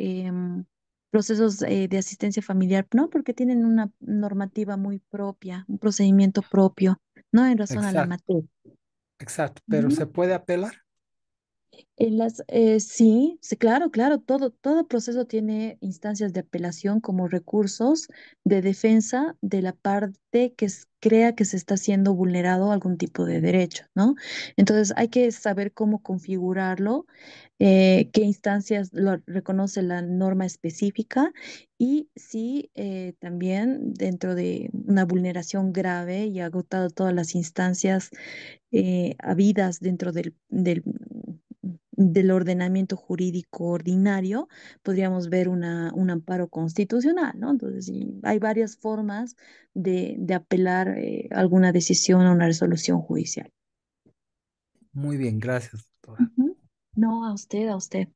procesos de asistencia familiar, ¿no? Porque tienen una normativa muy propia, un procedimiento propio, ¿no? En razón a la
Exacto,
materia.
exacto, pero se puede apelar.
Sí, sí, claro, claro, todo proceso tiene instancias de apelación como recursos de defensa de la parte que crea que se está siendo vulnerado algún tipo de derecho, ¿no? Entonces hay que saber cómo configurarlo, qué instancias lo reconoce la norma específica y si también dentro de una vulneración grave y agotado todas las instancias habidas dentro del ordenamiento jurídico ordinario, podríamos ver un amparo constitucional, ¿no? Entonces, sí, hay varias formas de apelar alguna decisión o una resolución judicial.
Muy bien, gracias, doctora.
Ujú. No, a usted, a usted.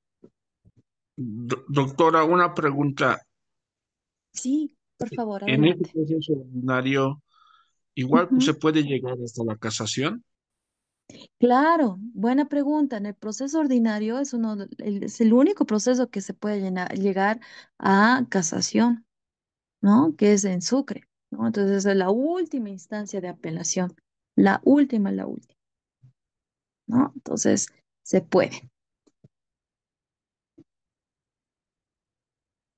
Doctora, una pregunta.
Sí, por favor,
En este
adelante.
proceso ordinario, igual
Ujú.
se puede llegar hasta la casación.
Claro, buena pregunta. En el proceso ordinario es el único proceso que se puede llegar a casación, ¿no? Que es en Sucre. ¿no? Entonces, esa es la última instancia de apelación, la última, ¿no? Entonces, se puede.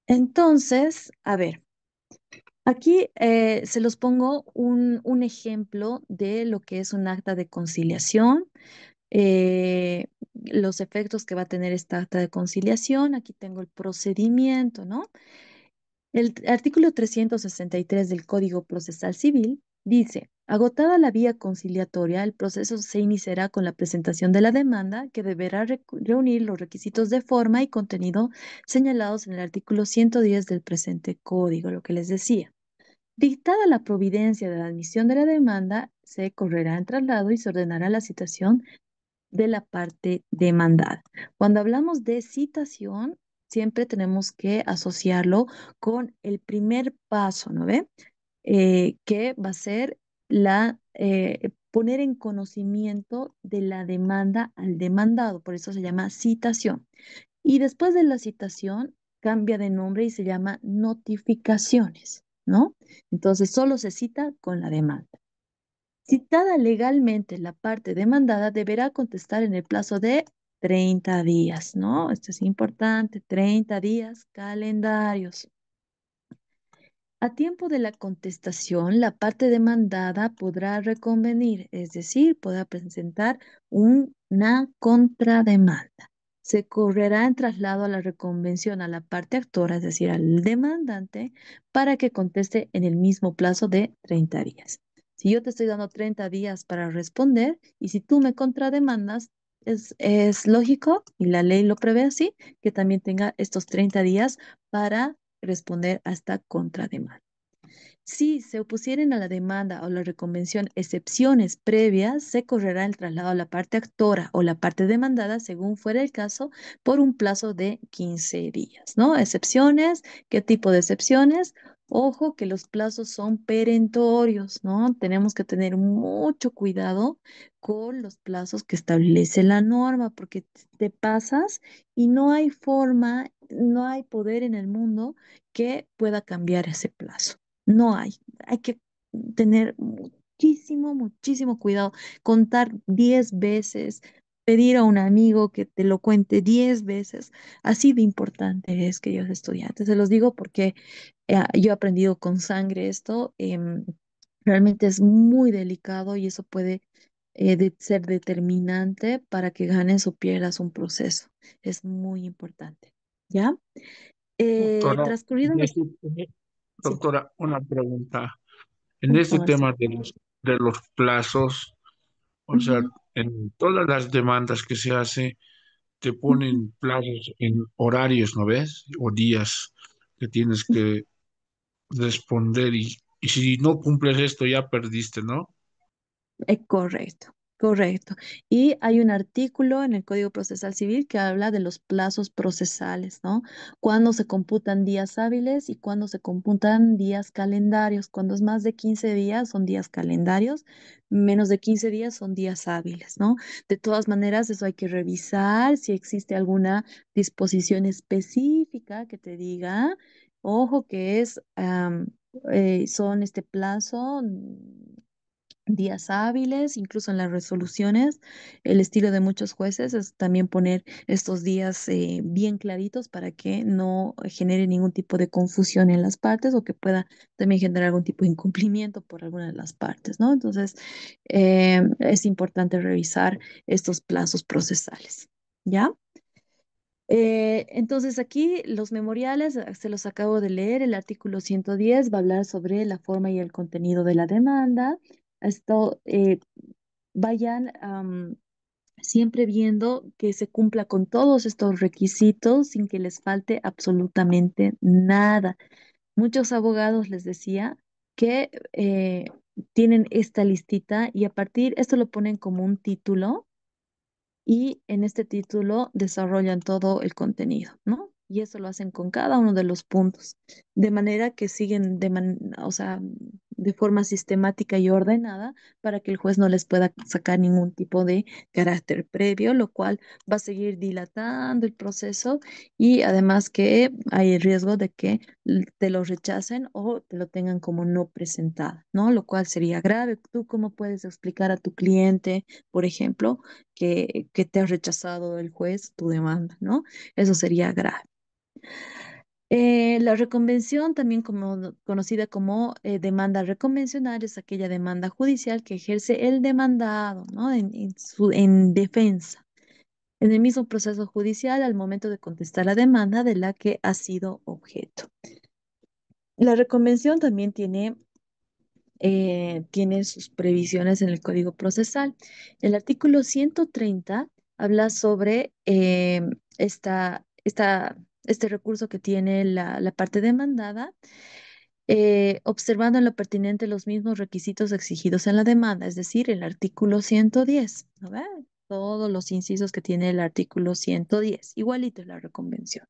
Entonces, a ver, aquí se los pongo un ejemplo de lo que es un acta de conciliación, los efectos que va a tener esta acta de conciliación. Aquí tengo el procedimiento, ¿no? El artículo 363 del Código Procesal Civil dice, agotada la vía conciliatoria, el proceso se iniciará con la presentación de la demanda, que deberá reunir los requisitos de forma y contenido señalados en el artículo 110 del presente código, lo que les decía. Dictada la providencia de la admisión de la demanda, se correrá en traslado y se ordenará la citación de la parte demandada. Cuando hablamos de citación, siempre tenemos que asociarlo con el primer paso, ¿no ve? Que va a ser poner en conocimiento de la demanda al demandado, por eso se llama citación. Y después de la citación, cambia de nombre y se llama notificaciones, ¿no? Entonces, solo se cita con la demanda. Citada legalmente, la parte demandada deberá contestar en el plazo de 30 días, ¿no? Esto es importante, 30 días calendarios. A tiempo de la contestación, la parte demandada podrá reconvenir, es decir, podrá presentar una contrademanda. Se correrá en traslado a la reconvención a la parte actora, es decir, al demandante, para que conteste en el mismo plazo de 30 días. Si yo te estoy dando 30 días para responder y si tú me contrademandas, es lógico y la ley lo prevé así, que también tenga estos 30 días para responder a esta contrademanda. Si se opusieren a la demanda o la reconvención excepciones previas, se correrá el traslado a la parte actora o la parte demandada, según fuera el caso, por un plazo de 15 días, ¿no? Excepciones, ¿qué tipo de excepciones? Ojo que los plazos son perentorios, ¿no? Tenemos que tener mucho cuidado con los plazos que establece la norma, porque te pasas y no hay forma, no hay poder en el mundo que pueda cambiar ese plazo. No hay. Hay que tener muchísimo cuidado. Contar 10 veces, pedir a un amigo que te lo cuente 10 veces. Así de importante es, queridos estudiantes. Se los digo porque yo he aprendido con sangre esto. Realmente es muy delicado y eso puede ser determinante para que ganes o pierdas un proceso. Es muy importante. ¿Ya?
Doctora,
Transcurrido
en
los... Sí,
doctora, una pregunta. En
por
este
favor, sí.
tema de los plazos, o sea,
Ujú,
en todas las demandas que se hace, te
ujú.
ponen plazos en horarios, ¿no ves? O días que tienes que responder y si no cumples esto ya perdiste, ¿no?
Correcto, correcto. Y hay un artículo en el Código Procesal Civil que habla de los plazos procesales, ¿no? Cuándo se computan días hábiles y cuándo se computan días calendarios. Cuando es más de 15 días son días calendarios, menos de 15 días son días hábiles, ¿no? De todas maneras, eso hay que revisar si existe alguna disposición específica que te diga, ojo, que son este plazo días hábiles, incluso en las resoluciones. El estilo de muchos jueces es también poner estos días bien claritos para que no genere ningún tipo de confusión en las partes o que pueda también generar algún tipo de incumplimiento por alguna de las partes, ¿no? Entonces, es importante revisar estos plazos procesales, ¿ya? Entonces aquí los memoriales, se los acabo de leer, el artículo 110 va a hablar sobre la forma y el contenido de la demanda. Esto, vayan siempre viendo que se cumpla con todos estos requisitos sin que les falte absolutamente nada. Muchos abogados les decía que tienen esta listita y a partir, esto lo ponen como un título y en este título desarrollan todo el contenido, ¿no? Y eso lo hacen con cada uno de los puntos, de manera que siguen o sea, de forma sistemática y ordenada para que el juez no les pueda sacar ningún tipo de carácter previo, lo cual va a seguir dilatando el proceso y además que hay el riesgo de que te lo rechacen o te lo tengan como no presentado, ¿no? Lo cual sería grave. ¿Tú cómo puedes explicar a tu cliente, por ejemplo, que te ha rechazado el juez tu demanda, ¿no? Eso sería grave. La reconvención, también conocida como demanda reconvencional, es aquella demanda judicial que ejerce el demandado, ¿no? En defensa, en el mismo proceso judicial al momento de contestar la demanda de la que ha sido objeto. La reconvención también tiene sus previsiones en el Código Procesal. El artículo 130 habla sobre este recurso que tiene la parte demandada, observando en lo pertinente los mismos requisitos exigidos en la demanda, es decir, el artículo 110. ¿No ve? Todos los incisos que tiene el artículo 110, igualito es la reconvención.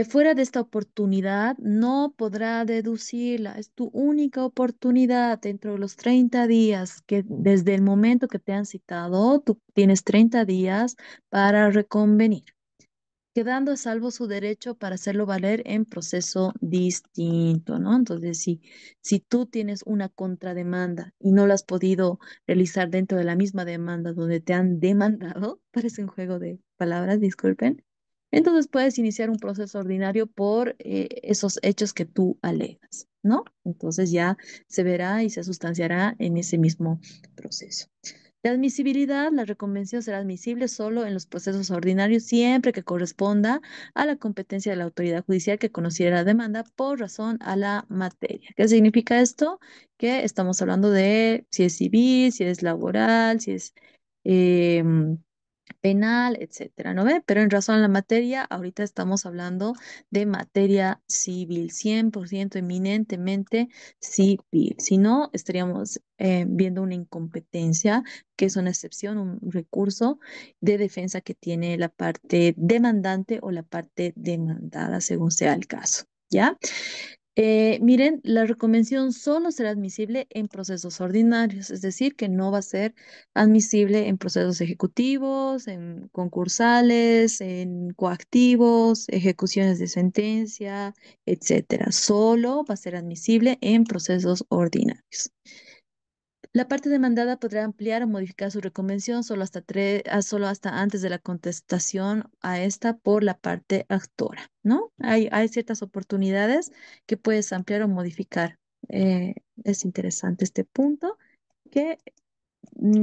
Fuera de esta oportunidad, no podrá deducirla. Es tu única oportunidad dentro de los 30 días que desde el momento que te han citado, tú tienes 30 días para reconvenir, quedando a salvo su derecho para hacerlo valer en proceso distinto, ¿no? Entonces, si tú tienes una contrademanda y no la has podido realizar dentro de la misma demanda donde te han demandado, parece un juego de palabras, disculpen, entonces puedes iniciar un proceso ordinario por esos hechos que tú alegas, ¿no? Entonces ya se verá y se sustanciará en ese mismo proceso. De admisibilidad, la reconvención será admisible solo en los procesos ordinarios siempre que corresponda a la competencia de la autoridad judicial que conociera la demanda por razón a la materia. ¿Qué significa esto? Que estamos hablando de si es civil, si es laboral, si es em, penal, etcétera, ¿no ve? Pero en razón a la materia, ahorita estamos hablando de materia civil, 100% eminentemente civil. Si no, estaríamos viendo una incompetencia, que es una excepción, un recurso de defensa que tiene la parte demandante o la parte demandada, según sea el caso. ¿Ya? Miren, la reconvención solo será admisible en procesos ordinarios, es decir, que no va a ser admisible en procesos ejecutivos, en concursales, en coactivos, ejecuciones de sentencia, etcétera. Solo va a ser admisible en procesos ordinarios. La parte demandada podrá ampliar o modificar su reconvención solo hasta antes de la contestación a esta por la parte actora, ¿no? Hay ciertas oportunidades que puedes ampliar o modificar. Es interesante este punto que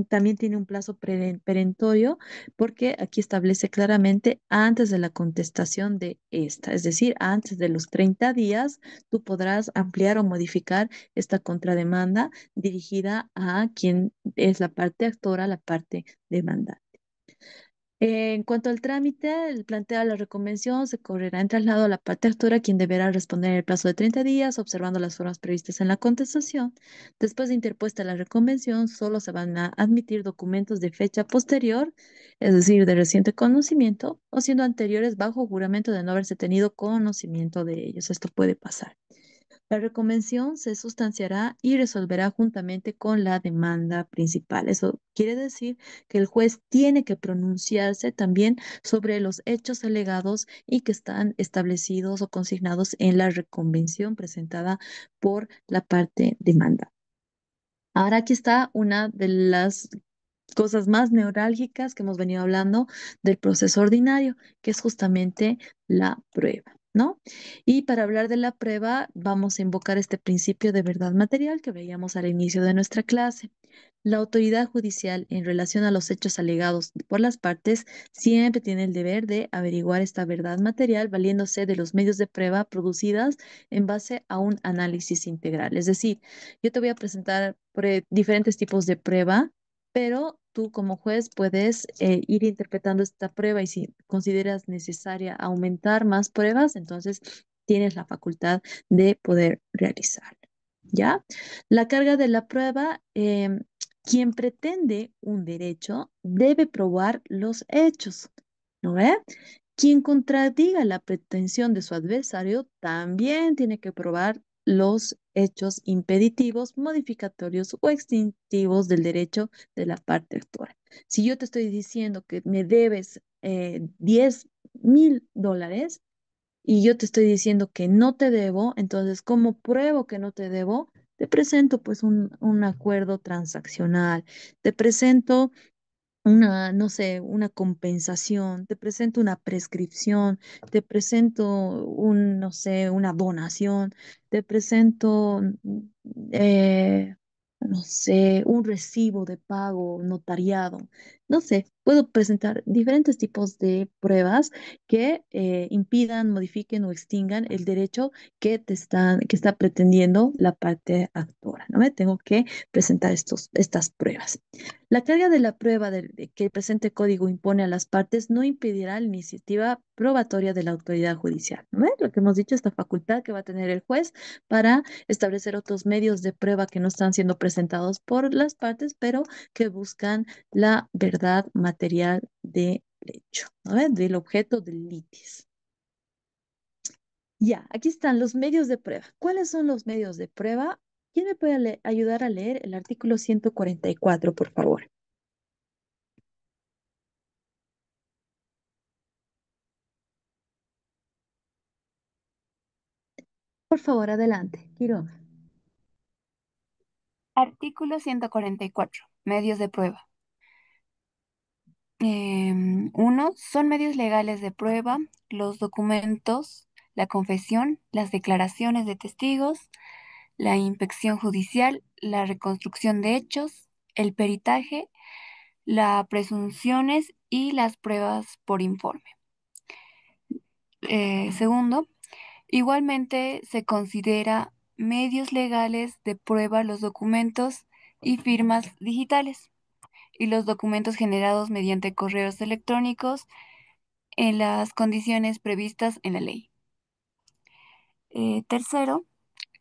también tiene un plazo perentorio porque aquí establece claramente antes de la contestación de esta, es decir, antes de los 30 días, tú podrás ampliar o modificar esta contrademanda dirigida a quien es la parte actora, la parte demandante. En cuanto al trámite, el plantea la reconvención, se correrá en traslado a la parte actora, quien deberá responder en el plazo de 30 días, observando las formas previstas en la contestación. Después de interpuesta la reconvención, solo se van a admitir documentos de fecha posterior, es decir, de reciente conocimiento, o siendo anteriores bajo juramento de no haberse tenido conocimiento de ellos. Esto puede pasar. La reconvención se sustanciará y resolverá juntamente con la demanda principal. Eso quiere decir que el juez tiene que pronunciarse también sobre los hechos alegados y que están establecidos o consignados en la reconvención presentada por la parte demanda. Ahora aquí está una de las cosas más neurálgicas que hemos venido hablando del proceso ordinario, que es justamente la prueba, ¿no? Y para hablar de la prueba, vamos a invocar este principio de verdad material que veíamos al inicio de nuestra clase. La autoridad judicial, en relación a los hechos alegados por las partes, siempre tiene el deber de averiguar esta verdad material valiéndose de los medios de prueba producidas en base a un análisis integral. Es decir, yo te voy a presentar diferentes tipos de prueba, pero tú como juez puedes ir interpretando esta prueba y si consideras necesaria aumentar más pruebas, entonces tienes la facultad de poder realizar. ¿Ya? La carga de la prueba, quien pretende un derecho debe probar los hechos, ¿no ve? Quien contradiga la pretensión de su adversario también tiene que probar los hechos impeditivos, modificatorios o extintivos del derecho de la parte actora. Si yo te estoy diciendo que me debes $10.000 y yo te estoy diciendo que no te debo, entonces, ¿cómo pruebo que no te debo? Te presento pues un acuerdo transaccional, te presento una, no sé, una compensación, te presento una prescripción, te presento no sé, una donación, te presento, no sé, un recibo de pago notariado. No sé, puedo presentar diferentes tipos de pruebas que impidan, modifiquen o extingan el derecho que está pretendiendo la parte actora, ¿no? Tengo que presentar estas pruebas. La carga de la prueba de que el presente código impone a las partes no impedirá la iniciativa probatoria de la autoridad judicial. ¿No ves? Lo que hemos dicho, esta facultad que va a tener el juez para establecer otros medios de prueba que no están siendo presentados por las partes, pero que buscan la verdad material del hecho, ¿no ves? Del objeto del litis. Ya, aquí están los medios de prueba. ¿Cuáles son los medios de prueba? ¿Quién me puede ayudar a leer el artículo 144, por favor? Por favor, adelante, Quiroga.
Artículo 144. Medios de prueba. 1. Son medios legales de prueba los documentos, la confesión, las declaraciones de testigos, la inspección judicial, la reconstrucción de hechos, el peritaje, las presunciones y las pruebas por informe. Segundo, igualmente se considera medios legales de prueba los documentos y firmas digitales y los documentos generados mediante correos electrónicos en las condiciones previstas en la ley. Tercero,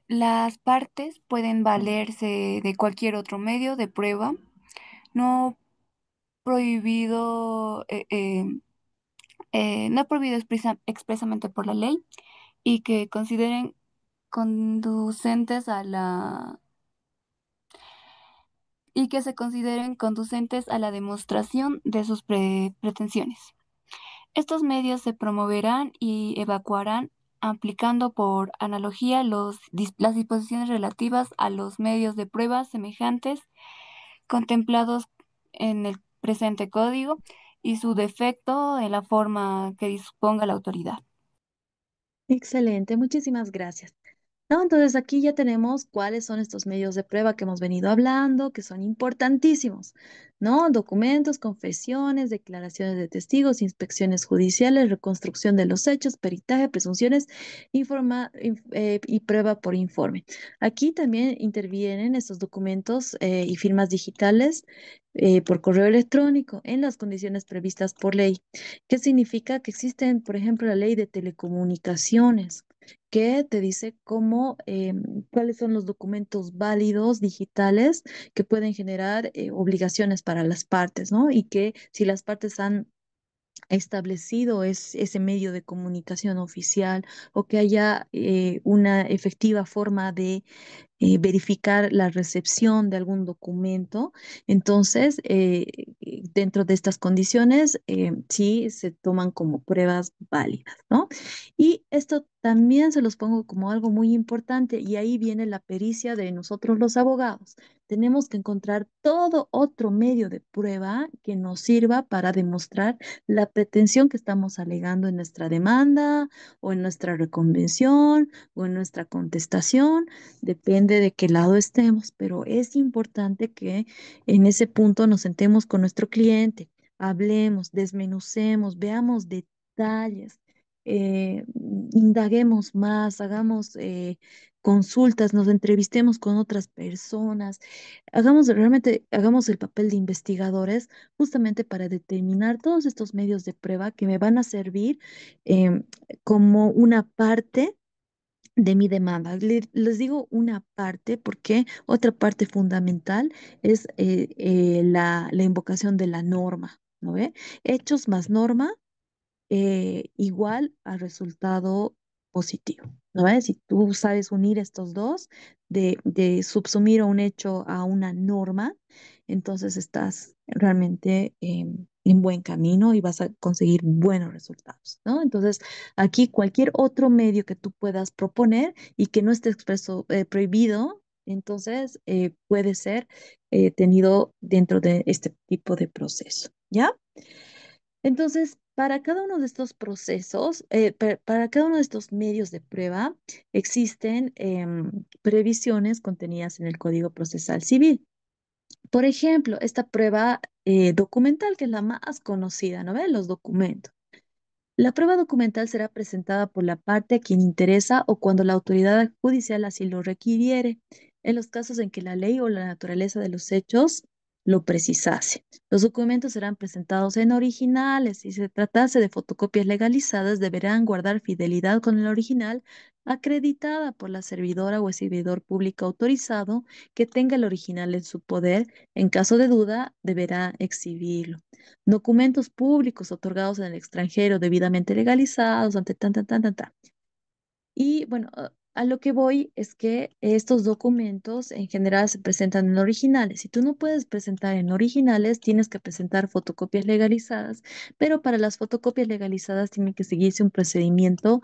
las partes pueden valerse de cualquier otro medio de prueba no prohibido, no prohibido expresamente por la ley y que consideren conducentes a la y que se consideren conducentes a la demostración de sus pretensiones. Estos medios se promoverán y evacuarán aplicando por analogía las disposiciones relativas a los medios de prueba semejantes contemplados en el presente código y su defecto en la forma que disponga la autoridad.
Excelente, muchísimas gracias. No, entonces aquí ya tenemos cuáles son estos medios de prueba que hemos venido hablando, que son importantísimos, ¿no? Documentos, confesiones, declaraciones de testigos, inspecciones judiciales, reconstrucción de los hechos, peritaje, presunciones, y prueba por informe. Aquí también intervienen estos documentos y firmas digitales por correo electrónico en las condiciones previstas por ley. ¿Qué significa? Que existen, por ejemplo, la ley de telecomunicaciones que te dice cuáles son los documentos válidos digitales que pueden generar obligaciones para las partes, ¿no? Y que si las partes han establecido ese medio de comunicación oficial o que haya una efectiva forma de verificar la recepción de algún documento. Entonces, dentro de estas condiciones, sí se toman como pruebas válidas, ¿no? Y esto también se los pongo como algo muy importante y ahí viene la pericia de nosotros los abogados. Tenemos que encontrar todo otro medio de prueba que nos sirva para demostrar la pretensión que estamos alegando en nuestra demanda o en nuestra reconvención o en nuestra contestación. Depende de qué lado estemos, pero es importante que en ese punto nos sentemos con nuestro cliente, hablemos, desmenucemos, veamos detalles, indaguemos más, hagamos consultas, nos entrevistemos con otras personas, hagamos el papel de investigadores justamente para determinar todos estos medios de prueba que me van a servir em, como una parte de mi demanda. Les digo una parte porque otra parte fundamental es la invocación de la norma, ¿no ve? Hechos más norma igual a resultado positivo, ¿no ves? Si tú sabes unir estos dos, de subsumir un hecho a una norma, entonces estás realmente en buen camino y vas a conseguir buenos resultados, ¿no? Entonces, aquí cualquier otro medio que tú puedas proponer y que no esté expreso, prohibido, entonces puede ser tenido dentro de este tipo de proceso, ¿ya? Entonces, para cada uno de estos procesos, para cada uno de estos medios de prueba, existen previsiones contenidas en el Código Procesal Civil. Por ejemplo, esta prueba documental, que es la más conocida, ¿no ve? Los documentos. La prueba documental será presentada por la parte a quien interesa o cuando la autoridad judicial así lo requiriere, en los casos en que la ley o la naturaleza de los hechos lo precisase. Los documentos serán presentados en originales. Si se tratase de fotocopias legalizadas, deberán guardar fidelidad con el original acreditada por la servidora o el servidor público autorizado que tenga el original en su poder. En caso de duda, deberá exhibirlo. Documentos públicos otorgados en el extranjero debidamente legalizados ante tan, tan, tan, tan, tan. Y bueno, a lo que voy es que estos documentos en general se presentan en originales. Si tú no puedes presentar en originales, tienes que presentar fotocopias legalizadas, pero para las fotocopias legalizadas tiene que seguirse un procedimiento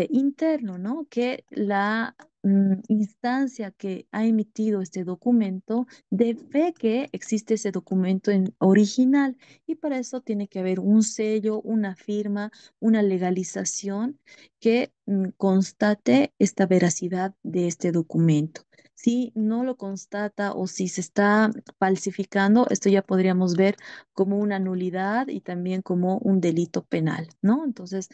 interno, ¿no? Que la instancia que ha emitido este documento de fe que existe ese documento en original y para eso tiene que haber un sello, una firma, una legalización que constate esta veracidad de este documento. Si no lo constata o si se está falsificando, esto ya podríamos ver como una nulidad y también como un delito penal, ¿no? Entonces,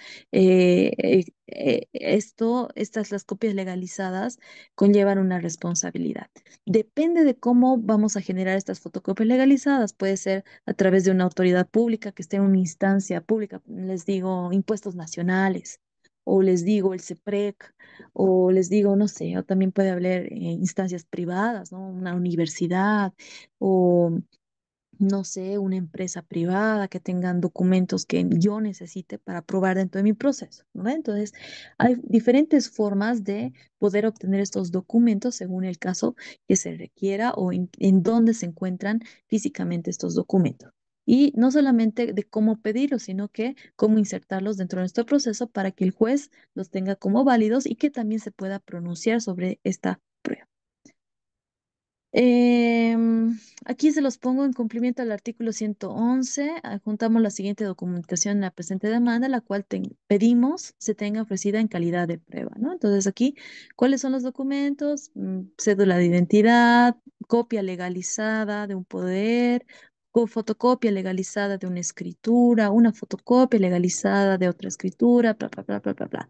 las copias legalizadas conllevan una responsabilidad. Depende de cómo vamos a generar estas fotocopias legalizadas. Puede ser a través de una autoridad pública que esté en una instancia pública, les digo, impuestos nacionales o les digo el CEPREC, o les digo, no sé, o también puede haber instancias privadas, ¿no? Una universidad o, no sé, una empresa privada que tengan documentos que yo necesite para probar dentro de mi proceso, ¿no? Entonces, hay diferentes formas de poder obtener estos documentos según el caso que se requiera o en dónde se encuentran físicamente estos documentos. Y no solamente de cómo pedirlos, sino que cómo insertarlos dentro de nuestro proceso para que el juez los tenga como válidos y que también se pueda pronunciar sobre esta prueba. Aquí se los pongo en cumplimiento al artículo 111. Adjuntamos la siguiente documentación en la presente demanda, la cual pedimos se tenga ofrecida en calidad de prueba, ¿no? Entonces aquí, ¿cuáles son los documentos? Cédula de identidad, copia legalizada de un poder, fotocopia legalizada de una escritura, una fotocopia legalizada de otra escritura, bla, bla, bla, bla, bla, bla.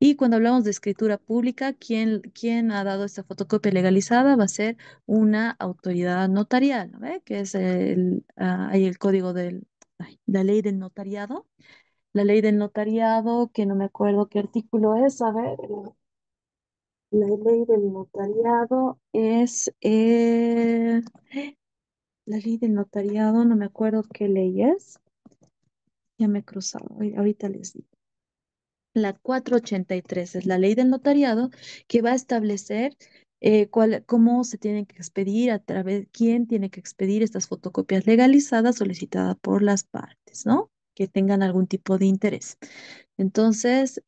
Y cuando hablamos de escritura pública, ¿quién ha dado esta fotocopia legalizada? Va a ser una autoridad notarial, ¿no ve? Que es hay el código la ley del notariado. La ley del notariado, que no me acuerdo qué artículo es, a ver, la ley del notariado es, la ley del notariado, no me acuerdo qué ley es, ya me he cruzado, ahorita les digo. La 483 es la ley del notariado que va a establecer cómo se tienen que expedir, quién tiene que expedir estas fotocopias legalizadas solicitadas por las partes, ¿no? Que tengan algún tipo de interés. Entonces,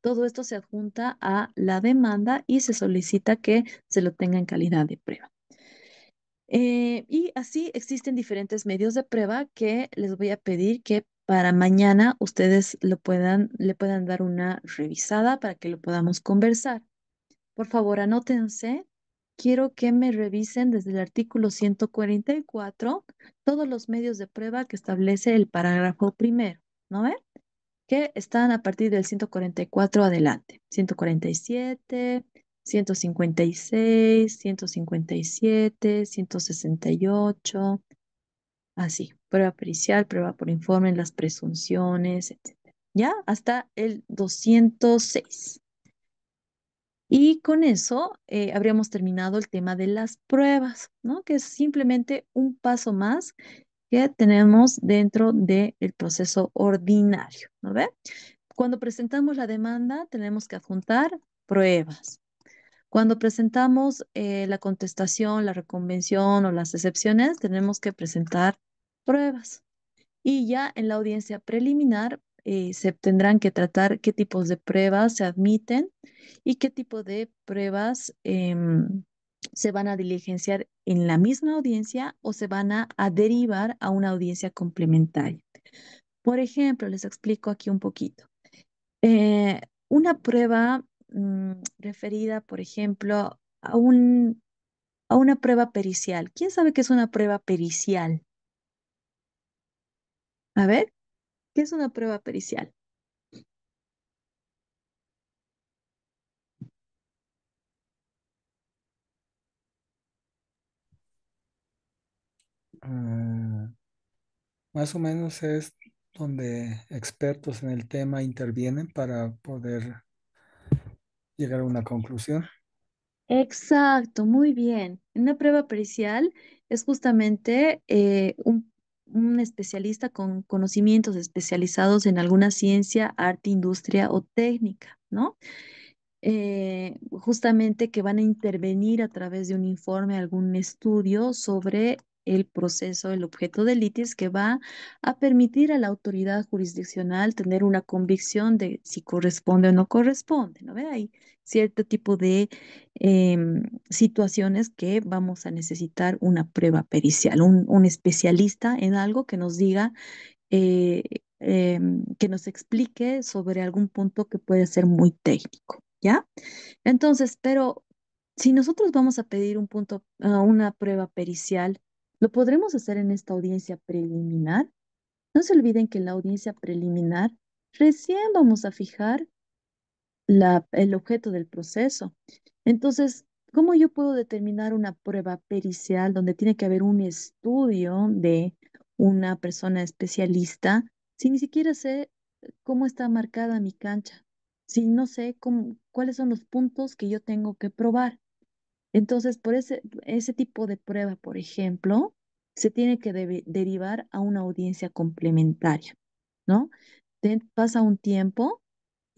todo esto se adjunta a la demanda y se solicita que se lo tenga en calidad de prueba. Y así existen diferentes medios de prueba que les voy a pedir que para mañana ustedes le puedan dar una revisada para que lo podamos conversar. Por favor, anótense. Quiero que me revisen desde el artículo 144 todos los medios de prueba que establece el parágrafo primero, ¿no ve? Que están a partir del 144 adelante. 147, 156, 157, 168, así. Prueba pericial, prueba por informe, las presunciones, etcétera. ¿Ya? Hasta el 206. Y con eso habríamos terminado el tema de las pruebas, ¿no? Que es simplemente un paso más que tenemos dentro del proceso ordinario, ¿no ve? Cuando presentamos la demanda, tenemos que adjuntar pruebas. Cuando presentamos la contestación, la reconvención o las excepciones, tenemos que presentar pruebas. Y ya en la audiencia preliminar se tendrán que tratar qué tipos de pruebas se admiten y qué tipo de pruebas se van a diligenciar en la misma audiencia o se van a derivar a una audiencia complementaria. Por ejemplo, les explico aquí un poquito. Una prueba referida, por ejemplo, a una prueba pericial. ¿Quién sabe qué es una prueba pericial? A ver, ¿qué es una prueba pericial?
Ah, más o menos es donde expertos en el tema intervienen para poder llegar a una conclusión.
Exacto, muy bien. Una prueba pericial es justamente un especialista con conocimientos especializados en alguna ciencia, arte, industria o técnica, ¿no? Justamente que van a intervenir a través de un informe, algún estudio sobre el proceso, el objeto de litis que va a permitir a la autoridad jurisdiccional tener una convicción de si corresponde o no corresponde, ¿no ve? Hay cierto tipo de situaciones que vamos a necesitar una prueba pericial, un especialista en algo que nos diga eh, que nos explique sobre algún punto que puede ser muy técnico, ¿ya? Entonces, pero si nosotros vamos a pedir un punto, una prueba pericial, ¿lo podremos hacer en esta audiencia preliminar? No se olviden que en la audiencia preliminar recién vamos a fijar el objeto del proceso. Entonces, ¿cómo yo puedo determinar una prueba pericial donde tiene que haber un estudio de una persona especialista si ni siquiera sé cómo está marcada mi cancha? Si no sé cuáles son los puntos que yo tengo que probar. Entonces, por ese tipo de prueba, por ejemplo, se tiene que derivar a una audiencia complementaria, ¿no? Pasa un tiempo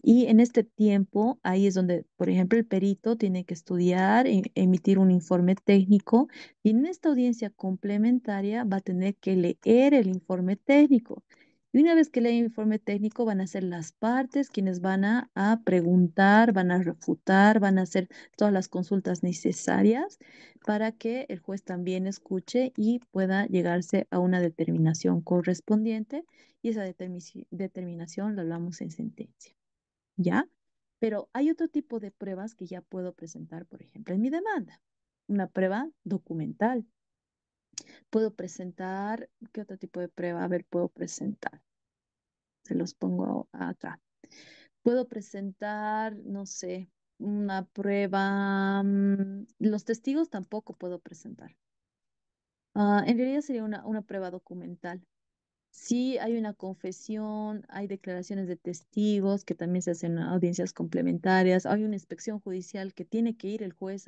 y en este tiempo, ahí es donde, por ejemplo, el perito tiene que estudiar, emitir un informe técnico y en esta audiencia complementaria va a tener que leer el informe técnico. Y una vez que lee el informe técnico, van a ser las partes quienes van a preguntar, van a refutar, van a hacer todas las consultas necesarias para que el juez también escuche y pueda llegarse a una determinación correspondiente y esa determinación la hablamos en sentencia. ¿Ya? Pero hay otro tipo de pruebas que ya puedo presentar, por ejemplo, en mi demanda. Una prueba documental. Puedo presentar, ¿qué otro tipo de prueba? A ver, puedo presentar. Se los pongo acá. Puedo presentar, no sé, una prueba. Los testigos tampoco puedo presentar. En realidad sería una prueba documental. Sí, hay una confesión, hay declaraciones de testigos que también se hacen en audiencias complementarias, hay una inspección judicial que tiene que ir el juez,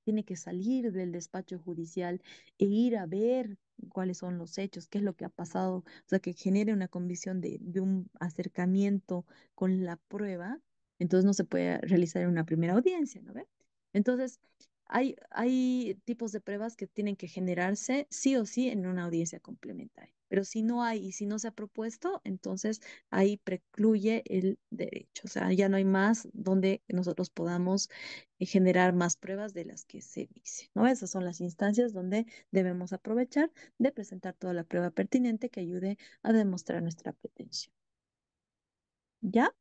tiene que salir del despacho judicial e ir a ver cuáles son los hechos, qué es lo que ha pasado, o sea, que genere una convicción de un acercamiento con la prueba, entonces no se puede realizar en una primera audiencia, ¿no ve? Entonces, hay tipos de pruebas que tienen que generarse sí o sí en una audiencia complementaria. Pero si no hay y si no se ha propuesto, entonces ahí precluye el derecho. O sea, ya no hay más donde nosotros podamos generar más pruebas de las que se dice, ¿no? Esas son las instancias donde debemos aprovechar de presentar toda la prueba pertinente que ayude a demostrar nuestra pretensión. ¿Ya?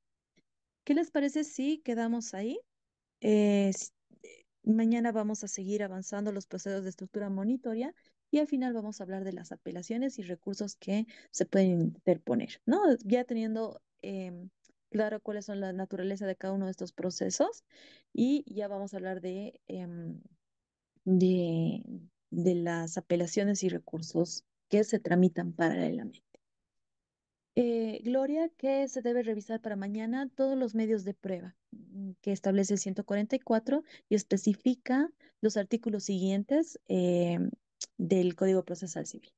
¿Qué les parece si quedamos ahí? Mañana vamos a seguir avanzando los procesos de estructura monitoria y al final vamos a hablar de las apelaciones y recursos que se pueden interponer, ¿no? Ya teniendo claro cuáles son la naturaleza de cada uno de estos procesos y ya vamos a hablar de, de las apelaciones y recursos que se tramitan paralelamente. Gloria, ¿qué se debe revisar para mañana? Todos los medios de prueba que establece el 144 y especifica los artículos siguientes del Código Procesal Civil.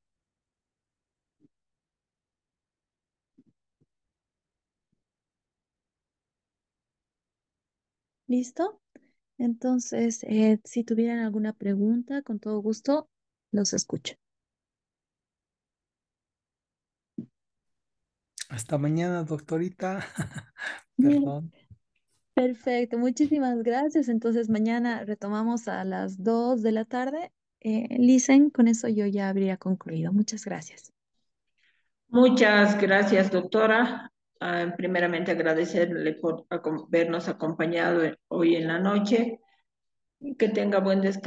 ¿Listo? Entonces, si tuvieran alguna pregunta, con todo gusto, los escucho.
Hasta mañana, doctorita.
Bien.
Perdón.
Perfecto, muchísimas gracias. Entonces, mañana retomamos a las 2 de la tarde. Lisen, con eso yo ya habría concluido. Muchas gracias.
Muchas gracias, doctora. Primeramente agradecerle por vernos acompañado hoy en la noche y que tenga buen descanso.